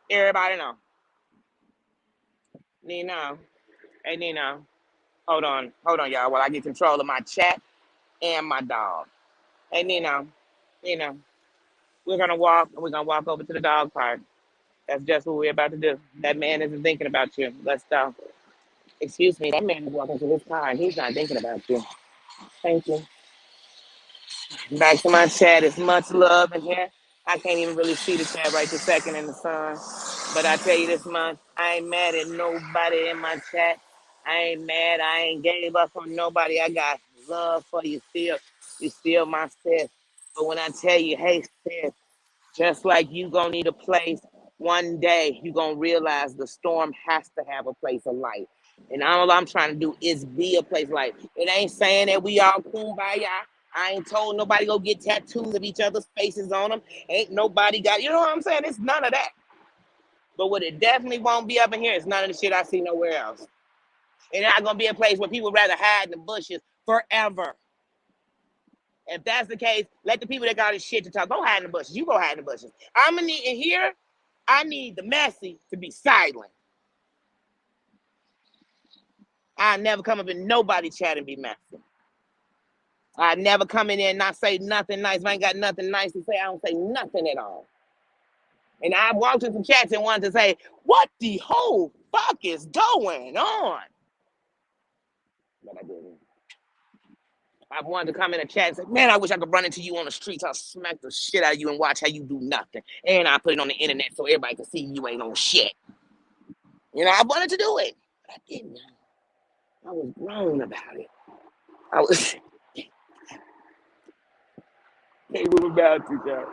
Everybody know. Nino. Hey, Nino. Hold on, y'all, while I get control of my chat and my dog. Hey, Nino. Nino. We're going to walk, and we're going to walk over to the dog park. That's just what we're about to do. That man isn't thinking about you. Let's go. Excuse me, that man is walking to his car and he's not thinking about you. Thank you. Back to my chat. It's much love in here. I can't even really see the chat right this second in the sun. But I tell you this much, I ain't mad at nobody in my chat. I ain't mad. I ain't gave up on nobody. I got love for you still. You still my sis. But when I tell you, hey sis, just like you gonna need a place, one day you gonna realize the storm has to have a place of light. And all I'm trying to do is be a place of light. It ain't saying that we all kumbaya. I ain't told nobody go get tattoos of each other's faces on them. Ain't nobody got, you know what I'm saying? It's none of that. But what it definitely won't be up in here is none of the shit I see nowhere else. It's not gonna be a place where people rather hide in the bushes forever. If that's the case, let the people that got this shit to talk go hide in the bushes. You go hide in the bushes. I'm gonna need in here. I need the messy to be silent. I never come up in nobody chat and be messy. I never come in there and not say nothing nice. If I ain't got nothing nice to say, I don't say nothing at all. And I walked in some chats and wanted to say, what the whole fuck is going on? But I didn't. I wanted to come in a chat and say, man, I wish I could run into you on the streets. I'll smack the shit out of you and watch how you do nothing. And I put it on the internet so everybody can see you ain't on shit. You know, I wanted to do it, but I didn't. I was grown about it. I was about to, Joe.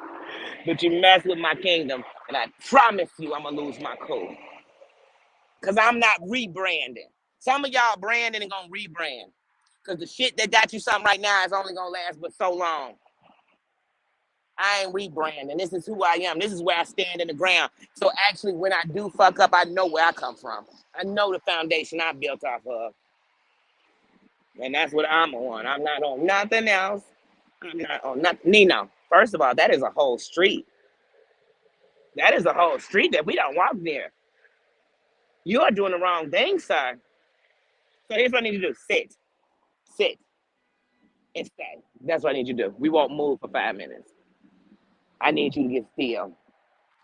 But you mess with my kingdom, and I promise you I'm gonna lose my cool. Cause I'm not rebranding. Some of y'all branding and gonna rebrand. Cause the shit that got you something right now is only gonna last but so long. I ain't rebranding. This is who I am. This is where I stand in the ground. So actually, when I do fuck up, I know where I come from. I know the foundation I built off of. And that's what I'm on. I'm not on nothing else. I'm not on nothing. Nino, first of all, that is a whole street. That is a whole street that we don't walk near. You are doing the wrong thing, sir. So here's what I need you to do. Sit, and stay. That's what I need you to do. We won't move for 5 minutes. I need you to get still.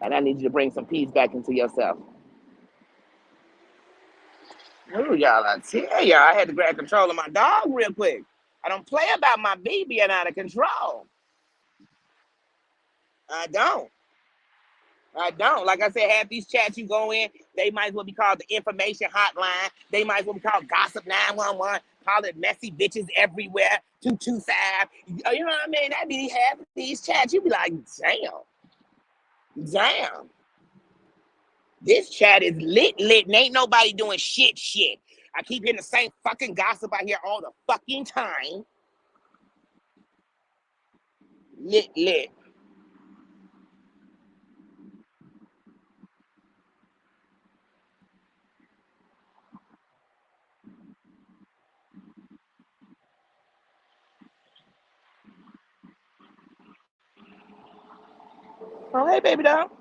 And I need you to bring some peace back into yourself. Ooh, y'all, I tell y'all, I had to grab control of my dog real quick. I don't play about my bee being out of control. I don't. I don't. Like I said, half these chats you go in, they might as well be called the information hotline. They might as well be called gossip 911. Call it messy bitches everywhere. 225. You know what I mean? That'd be half of these chats. You'd be like, damn. This chat is lit, and ain't nobody doing shit. I keep hearing the same fucking gossip I hear all the fucking time. Lit. Oh, hey, baby doll.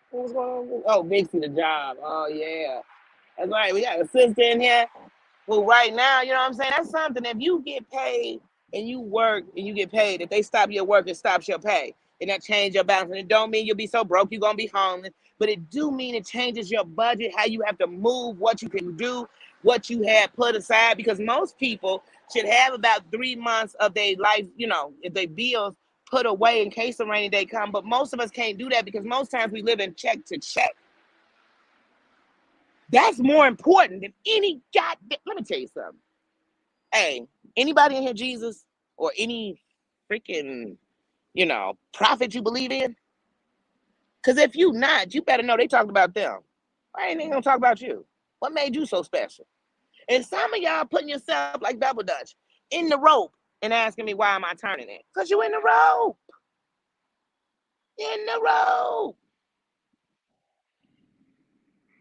What's going on? Oh, Vixie the job. Oh, yeah. That's right. We got a sister in here who right now, you know what I'm saying? That's something. If you get paid and you work and you get paid, if they stop your work, it stops your pay. And that change your balance. And it don't mean you'll be so broke you're going to be homeless. But it do mean it changes your budget, how you have to move, what you can do, what you have put aside. Because most people should have about 3 months of their life, you know, if they bills put away in case a rainy day come. But most of us can't do that because most times we live in check to check. That's more important than any goddamn. Let me tell you something. Hey, anybody in here, Jesus, or any freaking, you know, prophet you believe in? Because if you not, you better know they talked about them. Why ain't they gonna talk about you? What made you so special? And some of y'all putting yourself like Double Dutch in the rope and asking me why am I turning it? Because you in the rope. In the rope.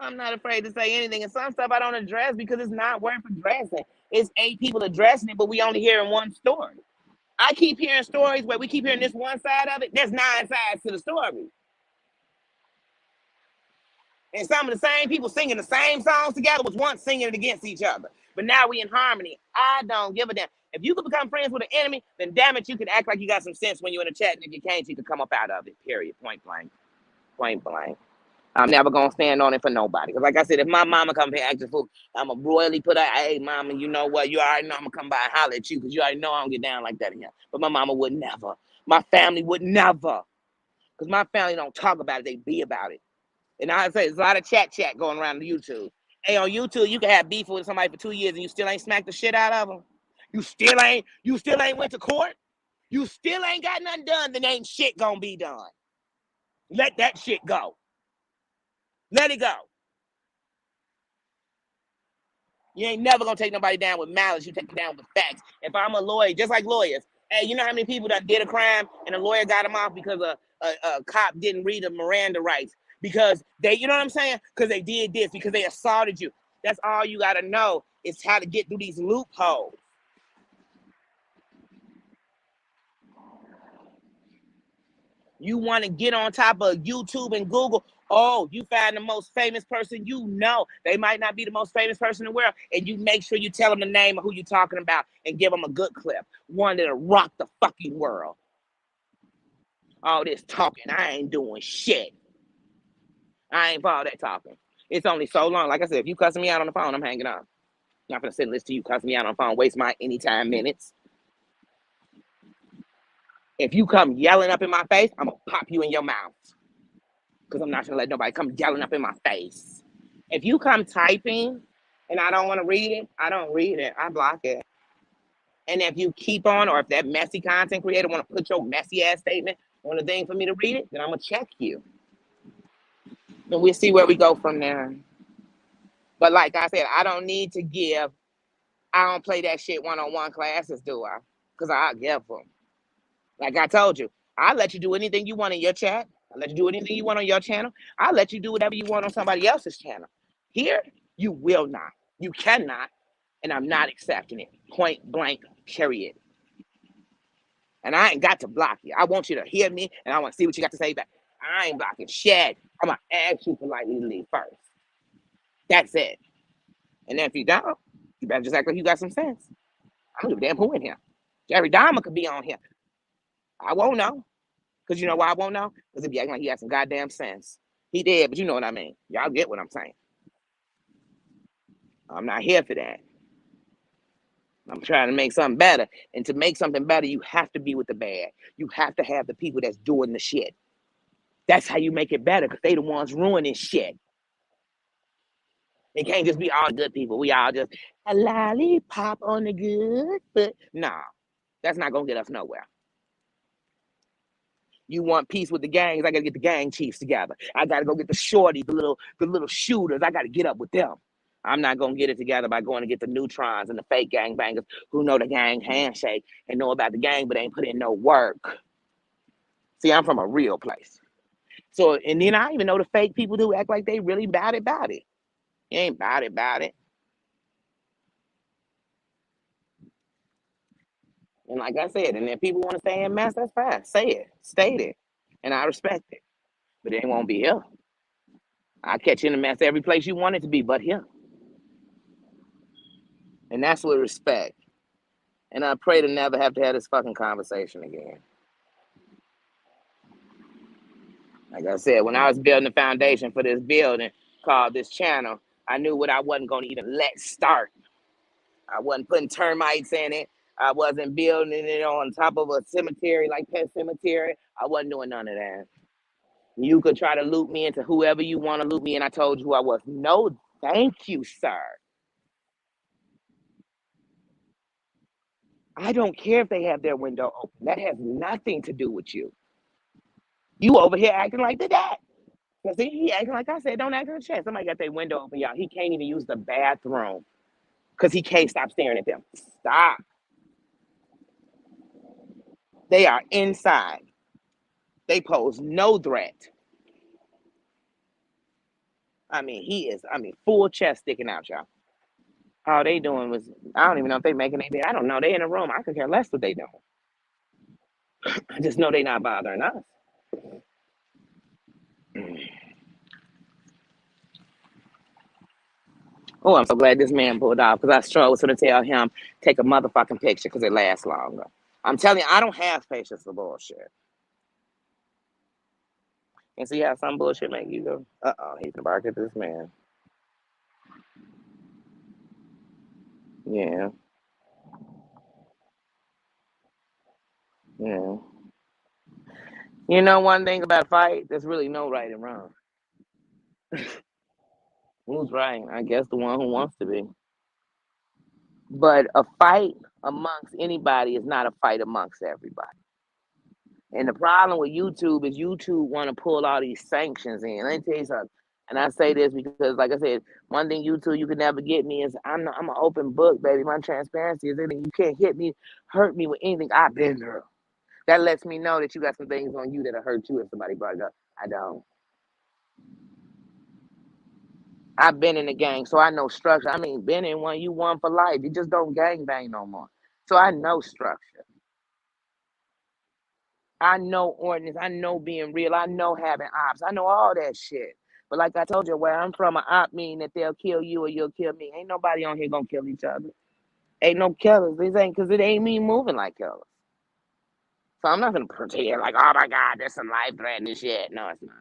I'm not afraid to say anything. And some stuff I don't address because it's not worth addressing. It's 8 people addressing it, but we only hearing one story. I keep hearing stories where we keep hearing this one side of it. There's 9 sides to the story. And some of the same people singing the same songs together was once singing it against each other. But now we in harmony. I don't give a damn. If you could become friends with an enemy, then damn it, you can act like you got some sense when you're in a chat. And if you can't, you can come up out of it. Period. Point blank. Point blank. I'm never gonna stand on it for nobody. Because like I said, if my mama come here acting fool, I'ma royally put her, hey mama, you know what? You already know I'm gonna come by and holler at you because you already know I don't get down like that in here. But my mama would never. My family would never. Because my family don't talk about it, they be about it. And I say there's a lot of chat going around on YouTube. Hey, on YouTube, you can have beef with somebody for 2 years and you still ain't smacked the shit out of them. You still ain't went to court. You still ain't got nothing done, then ain't shit gonna be done. Let that shit go. Let it go. You ain't never gonna take nobody down with malice. You take it down with facts. If I'm a lawyer, just like lawyers, hey, you know how many people that did a crime and a lawyer got them off because a cop didn't read the Miranda rights because they, you know what I'm saying? Because they did this, because they assaulted you. That's all you gotta know is how to get through these loopholes. You want to get on top of YouTube and Google. Oh, you find the most famous person you know. They might not be the most famous person in the world. And you make sure you tell them the name of who you're talking about and give them a good clip. One that'll rock the fucking world. All this talking, I ain't doing shit. I ain't for all that talking. It's only so long. Like I said, if you cussing me out on the phone, I'm hanging up. I'm not gonna sit and listen to you cussing me out on the phone, waste my anytime minutes. If you come yelling up in my face, I'm gonna pop you in your mouth. Because I'm not gonna let nobody come yelling up in my face. If you come typing and I don't want to read it, I don't read it. I block it. And if you keep on, or if that messy content creator want to put your messy ass statement on the thing for me to read it, then I'm gonna check you. And we'll see where we go from there. But like I said, I don't need to give. I don't play that shit one-on-one classes, do I? Because I give them. Like I told you, I'll let you do anything you want in your chat. I'll let you do anything you want on your channel. I'll let you do whatever you want on somebody else's channel. Here, you will not. You cannot. And I'm not accepting it. Point blank, period. And I ain't got to block you. I want you to hear me and I want to see what you got to say back. I ain't blocking shit. I'm gonna ask you politely to leave first. That's it. And then if you don't, you better just act like you got some sense. I don't give a damn who in here. Jerry Dahmer could be on here. I won't know. Because you know why I won't know? Because he'd be acting like he has some goddamn sense. He did, but you know what I mean. Y'all get what I'm saying. I'm not here for that. I'm trying to make something better. And to make something better, you have to be with the bad. You have to have the people that's doing the shit. That's how you make it better, because they the ones ruining shit. It can't just be all good people. We all just a lollipop on the good, but nah, that's not gonna get us nowhere. You want peace with the gangs? I gotta get the gang chiefs together. I gotta go get the shorty, the little shooters. I gotta get up with them. I'm not gonna get it together by going to get the neutrons and the fake gang bangers who know the gang handshake and know about the gang but ain't put in no work. See, I'm from a real place. So, and then I even know the fake people who act like they really about it, about it. You ain't about it, about it. And like I said, and if people want to stay in mess, that's fine. Say it, state it, and I respect it. But it won't be here. I catch you in a mess every place you want it to be, but here. And that's with respect. And I pray to never have to have this fucking conversation again. Like I said, when I was building the foundation for this building called this channel, I knew what I wasn't going to even let start. I wasn't putting termites in it. I wasn't building it on top of a cemetery like Pet Cemetery. I wasn't doing none of that. You could try to loop me into whoever you want to loop me in. I told you who I was. No, thank you, sir. I don't care if they have their window open. That has nothing to do with you. You over here acting like the dad. Cause he acting like I said, don't act in the chat. Somebody got their window open, y'all. He can't even use the bathroom because he can't stop staring at them. Stop. They are inside. They pose no threat. I mean, full chest sticking out, y'all. All they doing was, I don't even know if they making anything. I don't know. They in a room. I could care less what they doing. I just know they not bothering us. Oh, I'm so glad this man pulled off, because I sure was going to tell him take a motherfucking picture because it lasts longer. I'm telling you, I don't have patience for bullshit. And see how some bullshit make you go, he's gonna bark at this man. Yeah, yeah. You know one thing about a fight, there's really no right and wrong. Who's right? I guess the one who wants to be. But a fight amongst anybody is not a fight amongst everybody. And the problem with YouTube is YouTube want to pull all these sanctions in. Let me tell you something. And I say this because, like I said, one thing YouTube you can never get me is I'm an open book, baby. My transparency is anything. You can't hit me, hurt me with anything I've been through. That lets me know that you got some things on you that'll hurt you if somebody brought it up. I don't. I've been in the gang, so I know structure. I mean, been in one, you won for life. You just don't gang bang no more. So I know structure. I know ordinance. I know being real. I know having ops. I know all that shit. But like I told you, where I'm from, an op mean that they'll kill you or you'll kill me. Ain't nobody on here gonna kill each other. Ain't no killers. This ain't, because it ain't me moving like killers. So I'm not gonna pretend like, oh my God, there's some life threatening shit. No, it's not.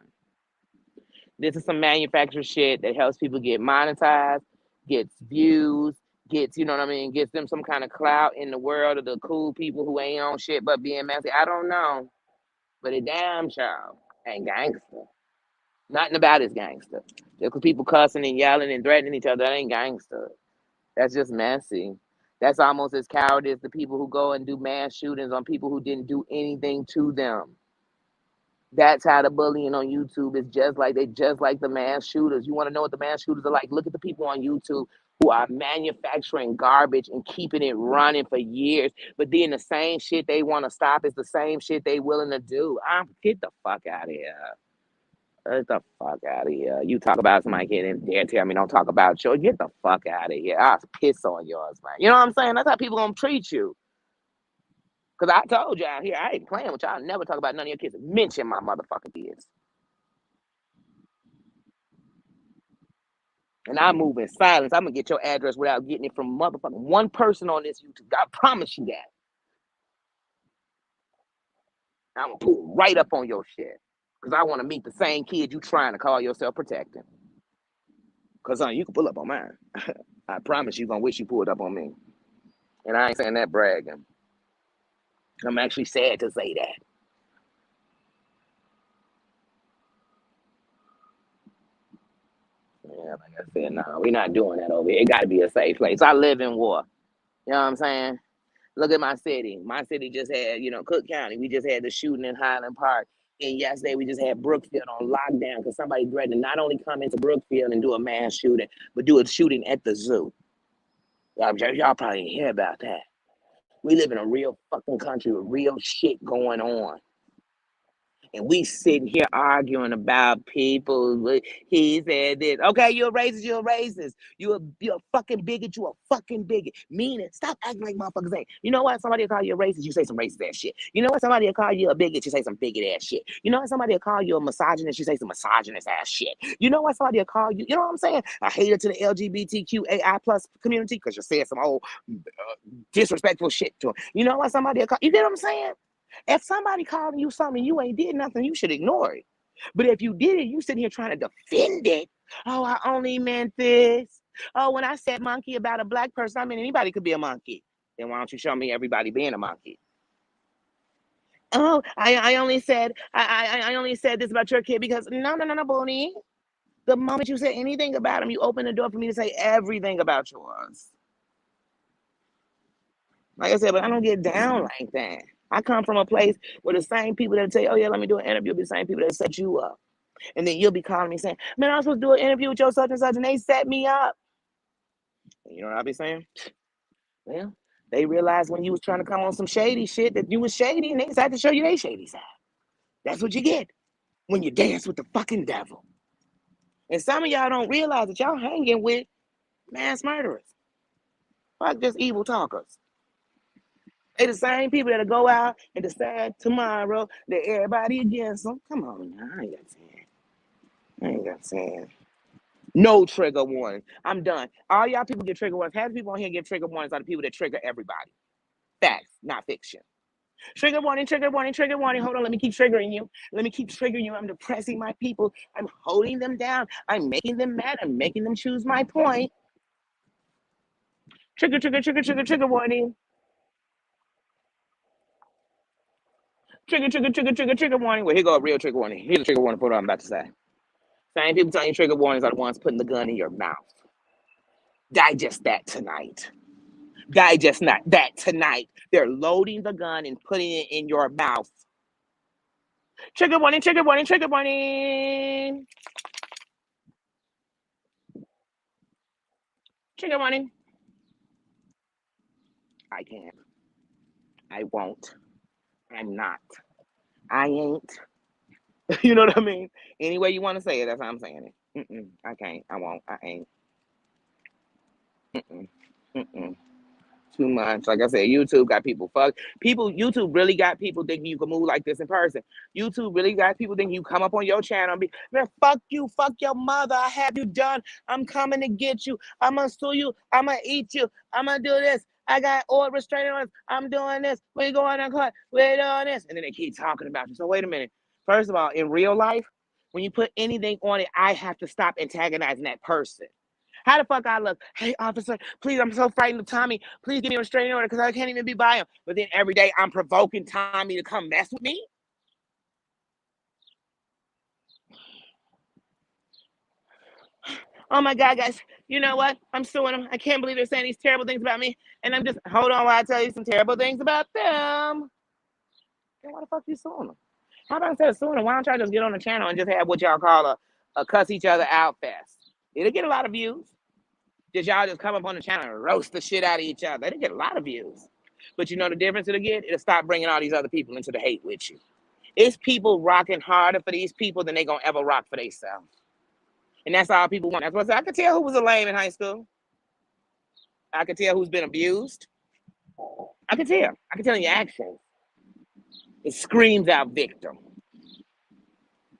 This is some manufactured shit that helps people get monetized, gets views, gets, you know what I mean, gets them some kind of clout in the world of the cool people who ain't on shit but being messy. I don't know. But it damn sure ain't gangster. Nothing about it's gangster. Just because people cussing and yelling and threatening each other, that ain't gangster. That's just messy. That's almost as cowardly as the people who go and do mass shootings on people who didn't do anything to them. That's how the bullying on YouTube is just like the mass shooters. You want to know what the mass shooters are like? Look at the people on YouTube who are manufacturing garbage and keeping it running for years. But then the same shit they want to stop is the same shit they willing to do. Get the fuck out of here. Get the fuck out of here. You talk about somebody getting there, tell me don't talk about you. Get the fuck out of here. I'll piss on yours, man. You know what I'm saying? That's how people gonna treat you. Because I told y'all here, I ain't playing with y'all. I never talk about none of your kids. Mention my motherfucking kids. And I move in silence. I'm gonna get your address without getting it from motherfucking one person on this YouTube. I promise you that. I'm gonna pull right up on your shit. Cause I want to meet the same kid you trying to call yourself protecting. Cause you can pull up on mine. I promise you gonna wish you pulled up on me. And I ain't saying that bragging. I'm actually sad to say that. Yeah, like I said, no, we're not doing that over here. It got to be a safe place. I live in war. You know what I'm saying? Look at my city. My city just had, Cook County. We just had the shooting in Highland Park. And yesterday we just had Brookfield on lockdown because somebody threatened to not only come into Brookfield and do a mass shooting, but do a shooting at the zoo. Y'all probably didn't hear about that. We live in a real fucking country with real shit going on. And we sitting here arguing about people. He said this. Okay, you're a racist. You're a racist. You're a fucking bigot. You a fucking bigot. Mean it. Stop acting like motherfuckers ain't. You know what? Somebody will call you a racist. You say some racist ass shit. You know what? Somebody will call you a bigot. You say some bigot ass shit. You know what? Somebody will call you a misogynist. You say some misogynist ass shit. You know what? Somebody will call you. You know what I'm saying? A hater to the LGBTQAI plus community because you said some old disrespectful shit to them. You know what? Somebody will call. You get what I'm saying? If somebody calling you something you ain't did nothing, you should ignore it. But if you did it, you sitting here trying to defend it. Oh, I only meant this. Oh, when I said monkey about a black person, I mean anybody could be a monkey. Then why don't you show me everybody being a monkey? Oh, I only said I only said this about your kid because no, Bonnie. The moment you say anything about him, you open the door for me to say everything about yours. Like I said, but I don't get down like that. I come from a place where the same people that tell you, oh yeah, let me do an interview, be the same people that set you up. And then you'll be calling me saying, man, I'm supposed to do an interview with your such and such, and they set me up. You know what I'll be saying? Well, they realized when you was trying to come on some shady shit that you was shady, and they decided to show you their shady side. That's what you get when you dance with the fucking devil. And some of y'all don't realize that y'all hanging with mass murderers. Fuck just evil talkers. They the same people that'll go out and decide tomorrow that everybody against them. Come on now, I ain't got time. No trigger warning. I'm done. All y'all people get trigger warnings. Half the people on here get trigger warnings are the people that trigger everybody. Facts, not fiction. Trigger warning, trigger warning, trigger warning. Hold on, let me keep triggering you. Let me keep triggering you. I'm depressing my people. I'm holding them down. I'm making them mad. I'm making them choose my point. Trigger, trigger, trigger, trigger, trigger warning. Trigger, trigger, trigger, trigger, trigger warning. Well, here go a real trigger warning. Here's a trigger warning for what I'm about to say. Same people telling you trigger warnings are the ones putting the gun in your mouth. Digest that tonight. Digest that tonight. They're loading the gun and putting it in your mouth. Trigger warning, trigger warning, trigger warning. Trigger warning. I can't. I won't. I'm not. I ain't. You know what I mean? Any way you want to say it, that's how I'm saying it. I can't. I won't. I ain't. Mm-mm. Mm-mm. Too much. Like I said, YouTube got people fucked. YouTube really got people thinking you can move like this in person. YouTube really got people thinking you come up on your channel and be, man, fuck you, fuck your mother. I have you done. I'm coming to get you. I'm gonna sue you. I'm gonna eat you. I'm gonna do this. I got all restraining orders. I'm doing this. We going to court. We're doing this. And then they keep talking about you. So wait a minute. First of all, in real life, when you put anything on it, I have to stop antagonizing that person. How the fuck I look? Hey, officer, please, I'm so frightened of Tommy. Please give me a restraining order because I can't even be by him. But then every day I'm provoking Tommy to come mess with me. Oh my God, guys, you know what? I'm suing them. I can't believe they're saying these terrible things about me. And I'm just, hold on while I tell you some terrible things about them. Then why the fuck you suing them? How about instead of suing them, why don't y'all just get on the channel and just have what y'all call a cuss each other out fest? It'll get a lot of views. Just y'all just come up on the channel and roast the shit out of each other. It'll get a lot of views. But you know the difference it'll get? It'll stop bringing all these other people into the hate with you. It's people rocking harder for these people than they gonna ever rock for themselves. And that's all people want. That's what I said. I could tell who was a lame in high school. I could tell who's been abused. I could tell. I could tell in your actions. It screams out victim.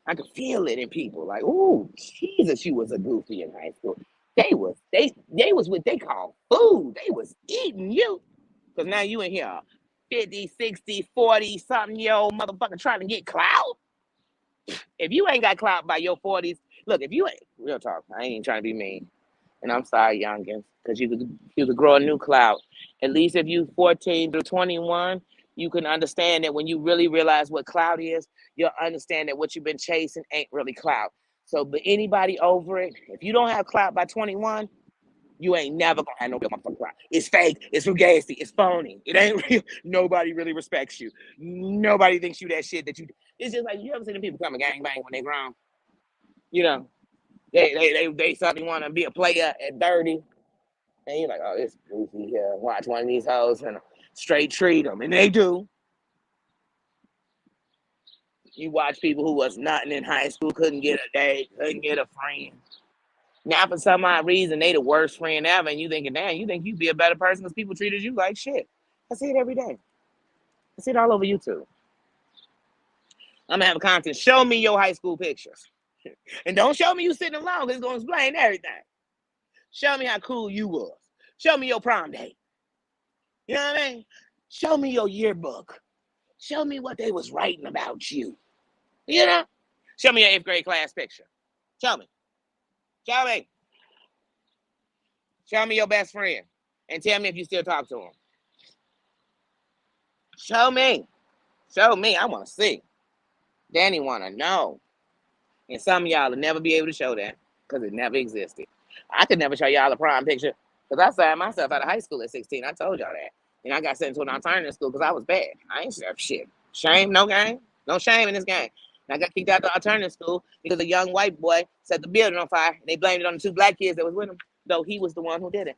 I could feel it in people. Like, ooh, Jesus, you was a goofy in high school. They was what they call food. They was eating you. Because now you in here 50, 60, 40 something year old motherfucker trying to get clout. If you ain't got clout by your 40s, look, if you ain't, real talk, I ain't even trying to be mean. And I'm sorry, youngins, because you could grow a new clout. At least if you 14 through 21, you can understand that when you really realize what clout is, you'll understand that what you've been chasing ain't really clout. So, but anybody over it, if you don't have clout by 21, you ain't never gonna have no real motherfucking clout. It's fake, it's fugazi, it's phony. It ain't real. Nobody really respects you. Nobody thinks you that shit that you. It's just like you ever seen the people come and gang bang when they grown. You know, they suddenly want to be a player at 30, and you're like, oh, it's goofy here. Watch one of these hoes and straight treat them, and they do. You watch people who was nothing in high school, couldn't get a date, couldn't get a friend. Now, for some odd reason, they the worst friend ever, and you thinking, damn, you think you'd be a better person because people treated you like shit. I see it every day. I see it all over YouTube. I'm gonna have content. Show me your high school pictures, and don't show me you sitting alone. Cause it's gonna explain everything. Show me how cool you was. Show me your prom date. You know what I mean? Show me your yearbook. Show me what they was writing about you. You know? Show me your 8th grade class picture. Show me. Show me. Show me your best friend. And tell me if you still talk to him. Show me. Show me. I want to see. Danny want to know. And some of y'all will never be able to show that because it never existed. I could never show y'all a prom picture because I signed myself out of high school at 16. I told y'all that. And I got sent to an alternative school because I was bad. I ain't have shit. Shame, no game. No shame in this game. And I got kicked out of the alternative school because a young white boy set the building on fire. And they blamed it on the 2 black kids that was with him, though he was the one who did it.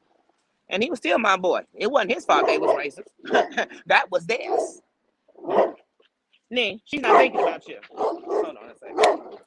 And he was still my boy. It wasn't his fault they was racist. That was theirs. Nee, she's not thinking about you. Hold on a second.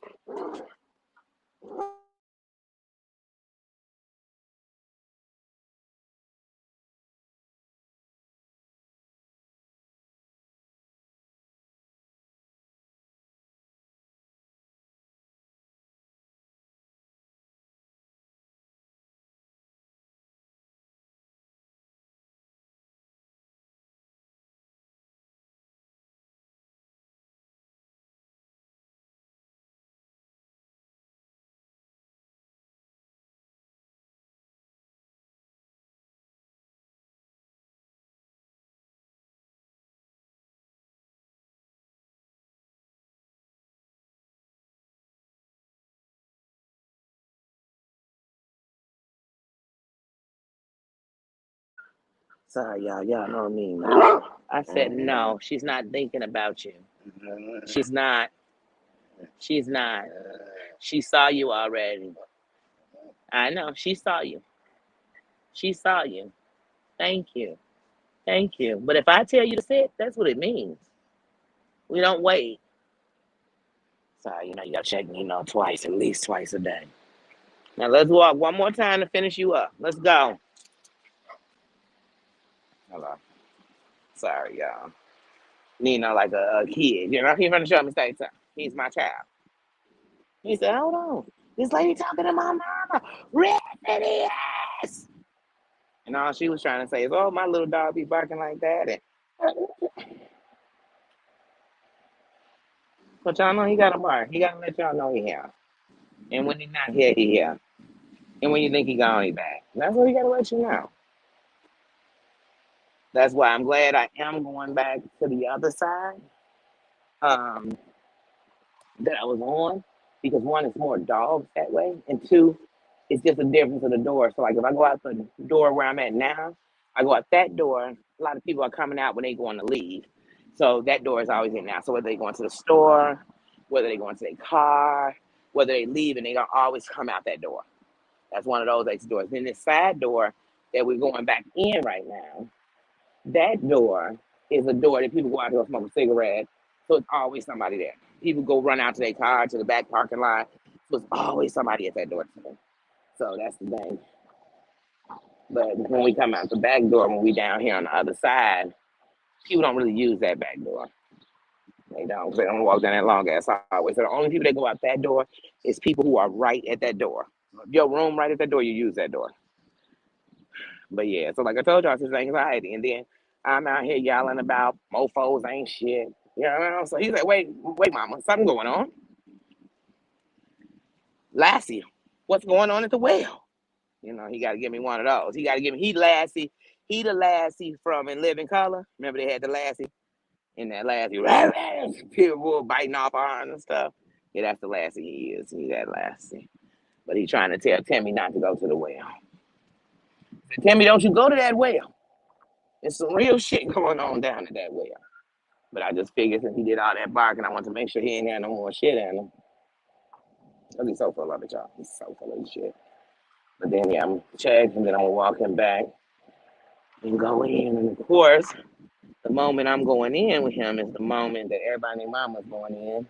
Sorry, y'all. Y'all know me, man. I said no. She's not thinking about you. She's not. She's not. She saw you already. I know. She saw you. She saw you. Thank you. Thank you. But if I tell you to sit, that's what it means. We don't wait. Sorry, you gotta check me, twice, at least twice a day. Now let's walk one more time to finish you up. Let's go. Hello. Sorry, y'all. Like a kid. He's gonna show me say something. He's my child. He said, hold on. This lady talking to my mama. Red yes. And all she was trying to say is, oh, my little dog be barking like that. But y'all know he got to bark. He got to let y'all know he here. And when he's not here, he here. And when you think he gone, he back. That's what he got to let you know. That's why I'm glad I am going back to the other side that I was on. Because one, it's more dogs that way. And two, it's just a difference of the door. So like if I go out the door where I'm at now, I go out that door, a lot of people are coming out when they going to leave. So that door is always in now. So whether they going to the store, whether they going to their car, whether they leave, and they don't always come out that door. That's one of those exit doors. Then this side door that we're going back in right now, that door is a door that people go out to smoke a cigarette. So it's always somebody there. People go run out to their car, to the back parking lot. So it's always somebody at that door too. So that's the thing. But when we come out the back door, when we down here on the other side, people don't really use that back door. They don't. They don't walk down that long ass hallway. So the only people that go out that door is people who are right at that door. Your room right at that door, you use that door. But yeah, so like I told y'all, it's anxiety. And then I'm out here yelling about mofos ain't shit. You know, so he's like, wait, mama, something going on. Lassie, what's going on at the well? You know, he got to give me one of those. He got to give me, he the Lassie from In Living Color. Remember they had the Lassie in that Lassie, people were biting off her arms and stuff. Yeah, that's the Lassie he is. He that Lassie. But he trying to tell Timmy not to go to the well. Timmy, don't you go to that well. There's some real shit going on down at that well. But I just figured since he did all that barking, I want to make sure he ain't had no more shit in him. Cause he's so full of it, y'all. He's so full of shit. But then yeah, I'm checked and then I'm gonna walk him back and go in. And of course, the moment I'm going in with him is the moment that everybody and mama's going in.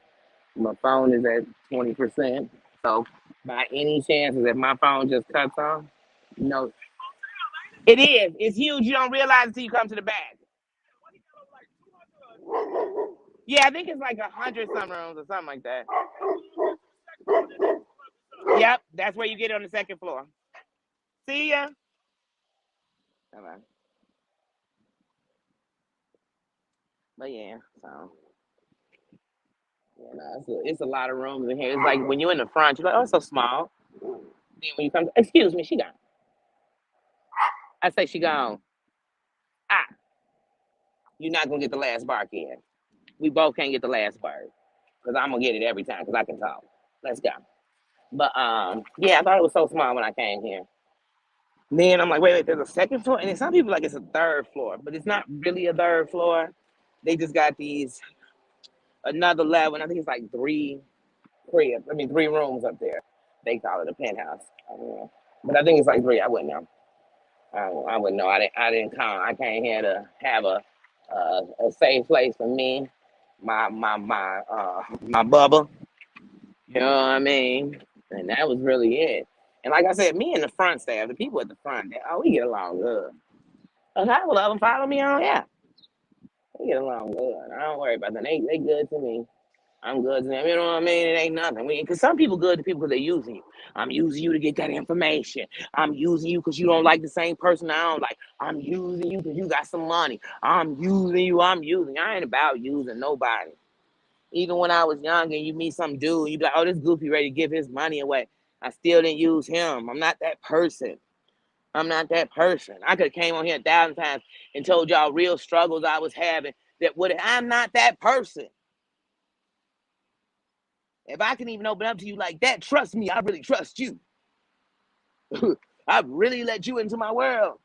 My phone is at 20%. So by any chances if my phone just cuts off, no. It is. It's huge. You don't realize it until you come to the back. Yeah, I think it's like 100 some rooms or something like that. Yep, that's where you get on the second floor. See ya. Bye-bye. But yeah, so you know, it's a lot of rooms in here. It's like when you're in the front, you're like, oh, it's so small. Then when you come, excuse me, she gone. I say she gone. Ah, you're not gonna get the last bark in. We both can't get the last bark because I'm gonna get it every time because I can talk. Let's go. But yeah, I thought it was so small when I came here. Then I'm like, wait, there's a second floor, and then some people like it's a third floor, but it's not really a third floor. They just got these another level, and I think it's like three rooms up there. They call it a penthouse. I don't know. But I think it's like three. I wouldn't know. I wouldn't know. I didn't come. I came here to have a safe place for me, my bubble. You know what I mean? And that was really it. And like I said, me and the front staff, the people at the front, we get along good. A couple of them follow me on, yeah. We get along good. I don't worry about them. They good to me. I'm good to them. You know what I mean? It ain't nothing. Because some people good to people because they're using you. I'm using you to get that information. I'm using you because you don't like the same person I don't like. I'm using you because you got some money. I'm using you. I'm using. I ain't about using nobody. Even when I was young and you meet some dude, you be like, oh, this goofy ready to give his money away. I still didn't use him. I'm not that person. I'm not that person. I could have came on here 1,000 times and told y'all real struggles I was having. I'm not that person. If I can even open up to you like that, trust me, I really trust you. I've really let you into my world.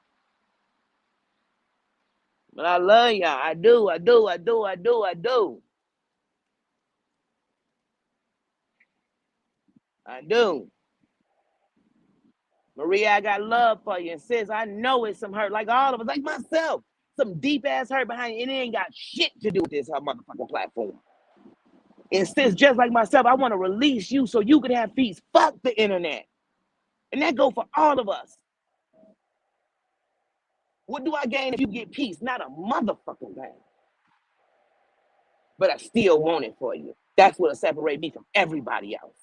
But I love y'all. I do. I do. Maria, I got love for you. And sis, I know it's some hurt, like all of us, like myself. Some deep ass hurt behind you. And it ain't got shit to do with this motherfucking platform. And sis, just like myself, I want to release you so you can have peace. Fuck the internet. And that go for all of us. What do I gain if you get peace? Not a motherfucking thing. But I still want it for you. That's what'll separate me from everybody else.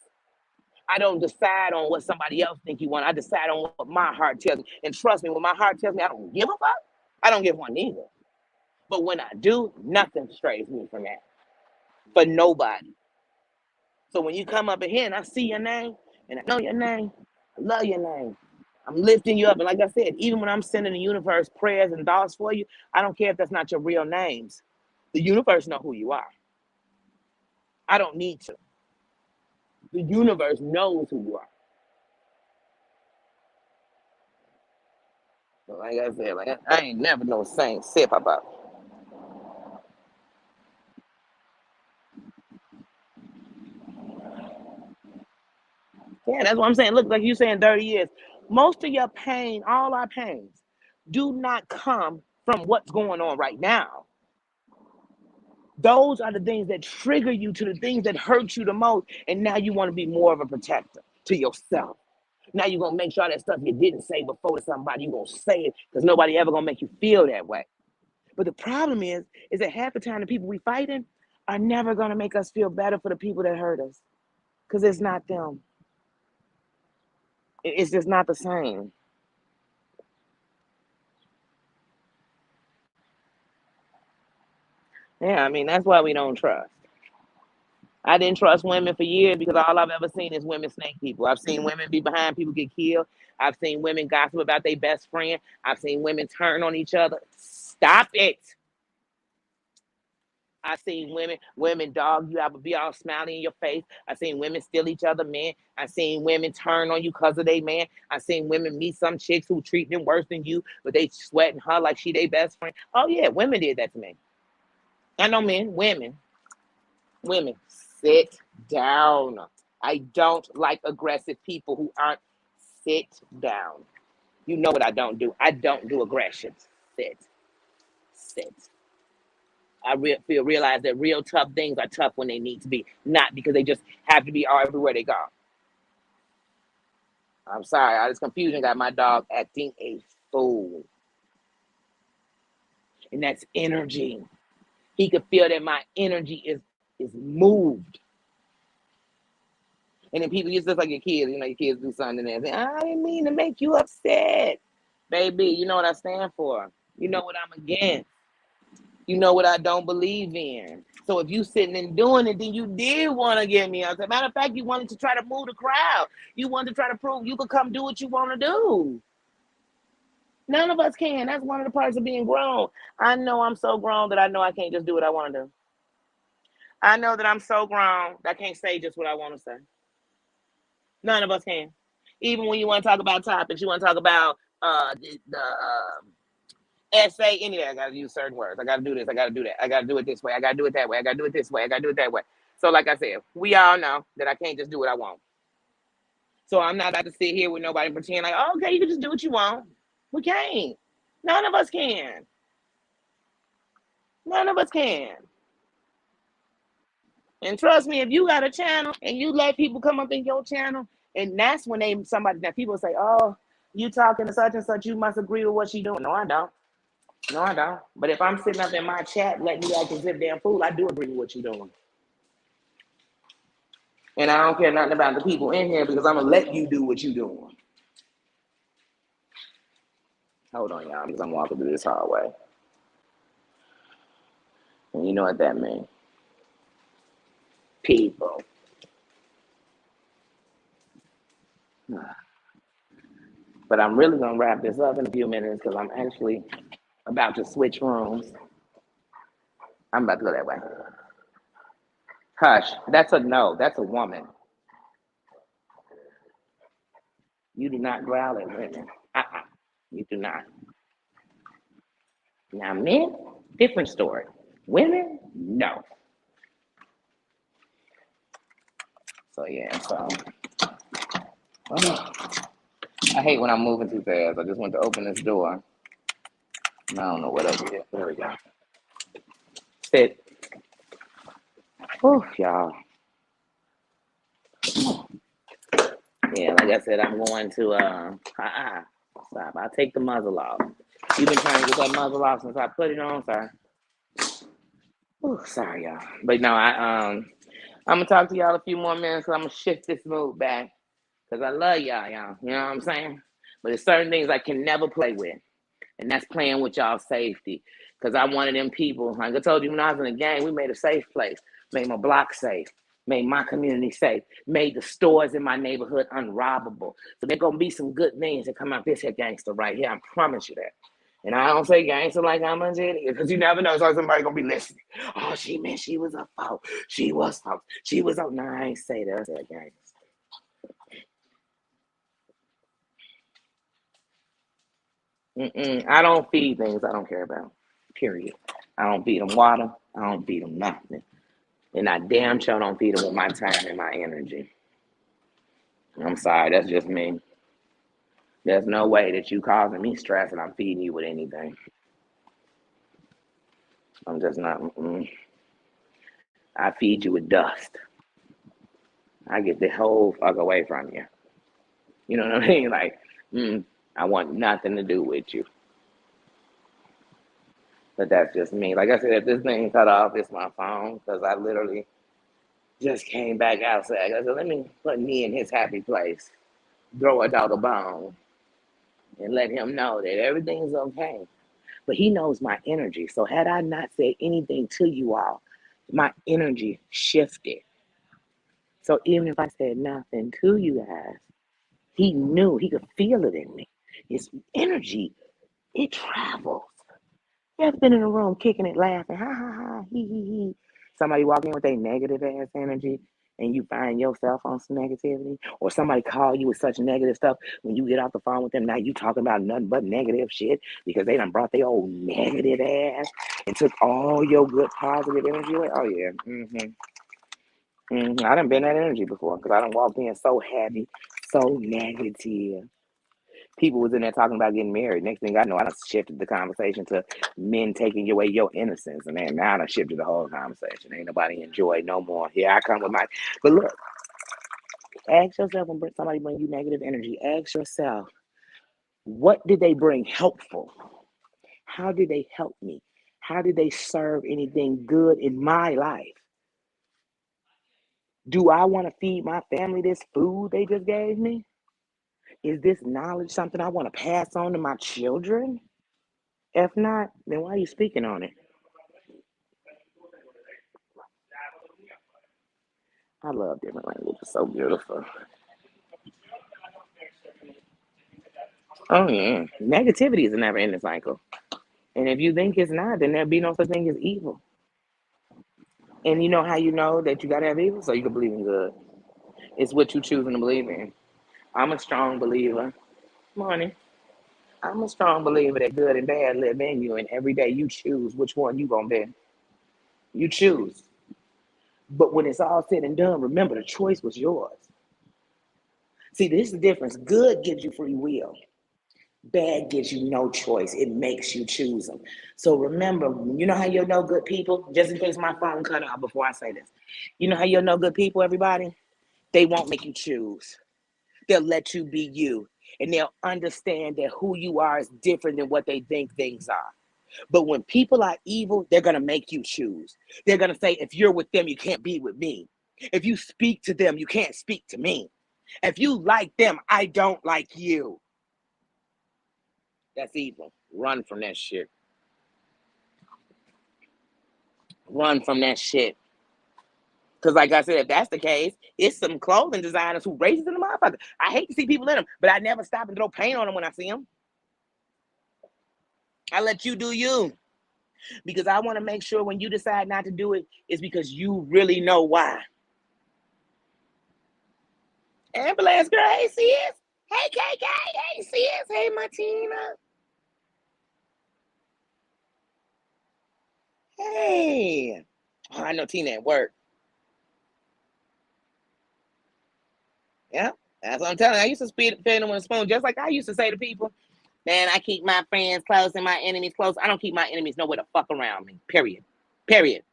I don't decide on what somebody else think you want. I decide on what my heart tells me. And trust me, when my heart tells me I don't give a fuck, I don't give one either. But when I do, nothing strays me from that. For nobody. So when you come up in here and I see your name and I know your name, I love your name. I'm lifting you up. And like I said, even when I'm sending the universe prayers and thoughts for you, I don't care if that's not your real names. The universe know who you are. I don't need to. The universe knows who you are. So like I said, like I ain't never no saint sip about. Yeah, that's what I'm saying. Look, like you saying 30 years. Most of your pain, all our pains, do not come from what's going on right now. Those are the things that trigger you to the things that hurt you the most. And now you want to be more of a protector to yourself. Now you're going to make sure that stuff you didn't say before to somebody, you're going to say it because nobody ever going to make you feel that way. But the problem is that half the time the people we fighting are never going to make us feel better for the people that hurt us because it's not them. It's just not the same. Yeah, I mean, that's why we don't trust. I didn't trust women for years because all I've ever seen is women snake people. I've seen women be behind people get killed. I've seen women gossip about their best friend. I've seen women turn on each other. Stop it. I've seen women dog you out, be all smiling in your face. I've seen women steal each other, man. I've seen women turn on you because of they man. I've seen women meet some chicks who treat them worse than you, but they sweating her like she their best friend. Oh yeah, women did that to me. I know men, women, sit down. I don't like aggressive people who aren't sit down. You know what I don't do? I don't do aggression. Sit, sit. Realize that real tough things are tough when they need to be, not because they just have to be all everywhere they go. I'm sorry, all this confusion got my dog acting a fool, and that's energy. He could feel that my energy is moved. And then people, it's just like your kids, your kids do something and they say, I didn't mean to make you upset. Baby, you know what I stand for. You know what I'm against. You know what I don't believe in. So if you sitting and doing it, then you did want to get me upset. Matter of fact, you wanted to try to move the crowd. You wanted to try to prove you could come do what you want to do. None of us can. That's one of the parts of being grown. I know I'm so grown that I know I can't just do what I want to do. I know that I'm so grown that I can't say just what I want to say. None of us can. Even when you want to talk about topics, you want to talk about the essay, anyway, I got to use certain words. I got to do this. I got to do that. I got to do it this way. I got to do it that way. I got to do it this way. I got to do it that way. So, like I said, we all know that I can't just do what I want. So I'm not about to sit here with nobody and pretend like, oh, okay, you can just do what you want. We can't. None of us can. None of us can. And trust me, if you got a channel and you let people come up in your channel, and that's when somebody that people say, oh, you talking to such and such, you must agree with what she doing. No, I don't. No, I don't. But if I'm sitting up in my chat letting you act as if damn fool, I do agree with what you're doing. And I don't care nothing about the people in here because I'm gonna let you do what you're doing. Hold on, y'all, because I'm walking through this hallway. And you know what that means. People. But I'm really gonna wrap this up in a few minutes because I'm actually about to switch rooms. I'm about to go that way. Hush. That's a no. That's a woman. You do not growl at women. You do not. Now, men, different story. Women, no. So, yeah, so. Oh, I hate when I'm moving too fast. I just want to open this door. And I don't know what over here. There we go. Sit. Whew, y'all. Yeah, like I said, I'm going to, stop. I'll take the muzzle off. You've been trying to get that muzzle off since I put it on, sorry. Oh, sorry, y'all. But no, I'm gonna talk to y'all a few more minutes because I'm gonna shift this mood back because I love y'all. You know what I'm saying? But there's certain things I can never play with, and that's playing with y'all safety. Because I'm one of them people. Like I told you, when I was in the gang, we made a safe place, made my block safe, made my community safe, made the stores in my neighborhood unrobbable. So there's gonna be some good things that come out this here gangster right here. I promise you that. And I don't say gangster like I'm a idiot because you never know. So somebody gonna be listening. Oh, she meant she was a fault. She was fault. She was a. No, I ain't say that. I said gangster. I don't feed things I don't care about. Period. I don't feed them water. I don't feed them nothing. And I damn sure don't feed them with my time and my energy. I'm sorry, that's just me. There's no way that you causing me stress and I'm feeding you with anything. I'm just not. I feed you with dust. I get the whole fuck away from you. You know what I mean? Like, I want nothing to do with you. But that's just me. Like I said, if this thing cut off, it's my phone because I literally just came back outside. I said, let me put me in his happy place. throw a dog a bone and let him know that everything's okay. But he knows my energy. So had I not said anything to you all, my energy shifted. So even if I said nothing to you guys, he knew, he could feel it in me. His energy, it travels. You ever been in a room kicking it, laughing, ha ha ha, he. Somebody walk in with a negative ass energy and you find yourself on some negativity, or somebody call you with such negative stuff. When you get off the phone with them, now you talking about nothing but negative shit because they done brought their old negative ass and took all your good positive energy away. Oh yeah, I done been that energy before because I done walked in so happy, so negative. People was in there talking about getting married. Next thing I know, I done shifted the conversation to men taking away your innocence. And then now I done shifted the whole conversation. Ain't nobody enjoy no more. Here I come with my. But look, ask yourself when somebody bring you negative energy, ask yourself, what did they bring helpful? How did they help me? How did they serve anything good in my life? Do I want to feed my family this food they just gave me? Is this knowledge something I want to pass on to my children? If not, then why are you speaking on it? I love different languages. It's so beautiful. Oh yeah. Negativity is a never ending cycle. And if you think it's not, then there'll be no such thing as evil. And you know how you know that you gotta have evil? So you can believe in good. It's what you choosing to believe in. I'm a strong believer. Morning. I'm a strong believer that good and bad live in you, and every day you choose which one you gonna be. You choose. But when it's all said and done, remember the choice was yours. See, this is the difference. Good gives you free will. Bad gives you no choice. It makes you choose them. So remember, you know how you'll know good people? Just in case my phone cut out before I say this. You know how you'll know good people, everybody? They won't make you choose. They'll let you be you. And they'll understand that who you are is different than what they think things are. But when people are evil, they're going to make you choose. They're going to say, if you're with them, you can't be with me. If you speak to them, you can't speak to me. If you like them, I don't like you. That's evil. Run from that shit. Run from that shit. Because, like I said, if that's the case, it's some clothing designers who racist in the motherfucker. I hate to see people in them, but I never stop and throw paint on them when I see them. I let you do you. Because I want to make sure when you decide not to do it, it's because you really know why. Ambulance girl, hey sis. Hey KK, hey sis, hey Martina. Hey. Oh, I know Tina at work. Yeah, that's what I'm telling you. I used to feed them with a spoon, just like I used to say to people, man, I keep my friends close and my enemies close. I don't keep my enemies nowhere to fuck around me. Period. Period.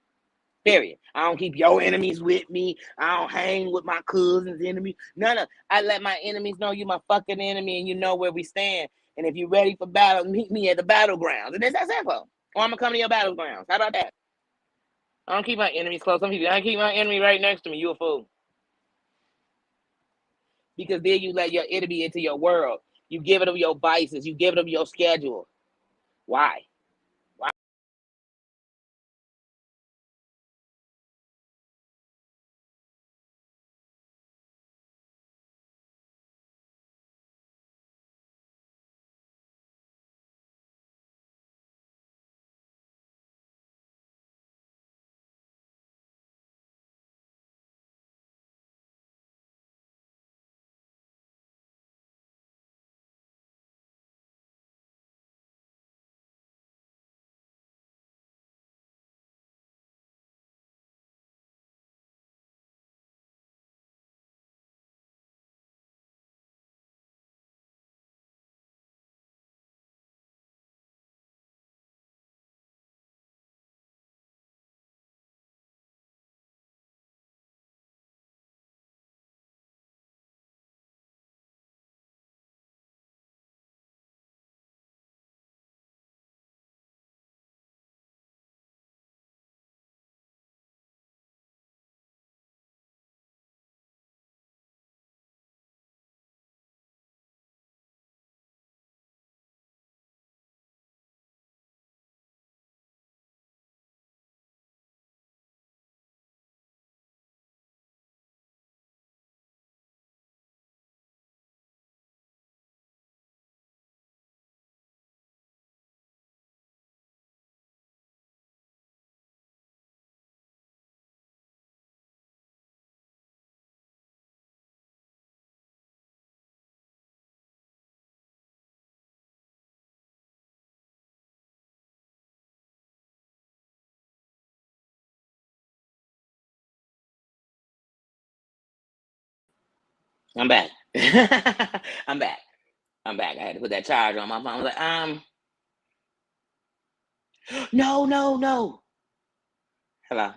Period. I don't keep your enemies with me. I don't hang with my cousins' enemy. None of. I let my enemies know you my fucking enemy and you know where we stand. And if you're ready for battle, meet me at the battlegrounds. And it's that simple. Or I'm gonna come to your battlegrounds. How about that? I don't keep my enemies close. Some people, I keep my enemy right next to me. You a fool. Because then you let your enemy into your world. You give it them your vices. You give it them your schedule. Why? I'm back. I'm back. I'm back. I had to put that charger on my phone. I was like, no, no, no. Hello.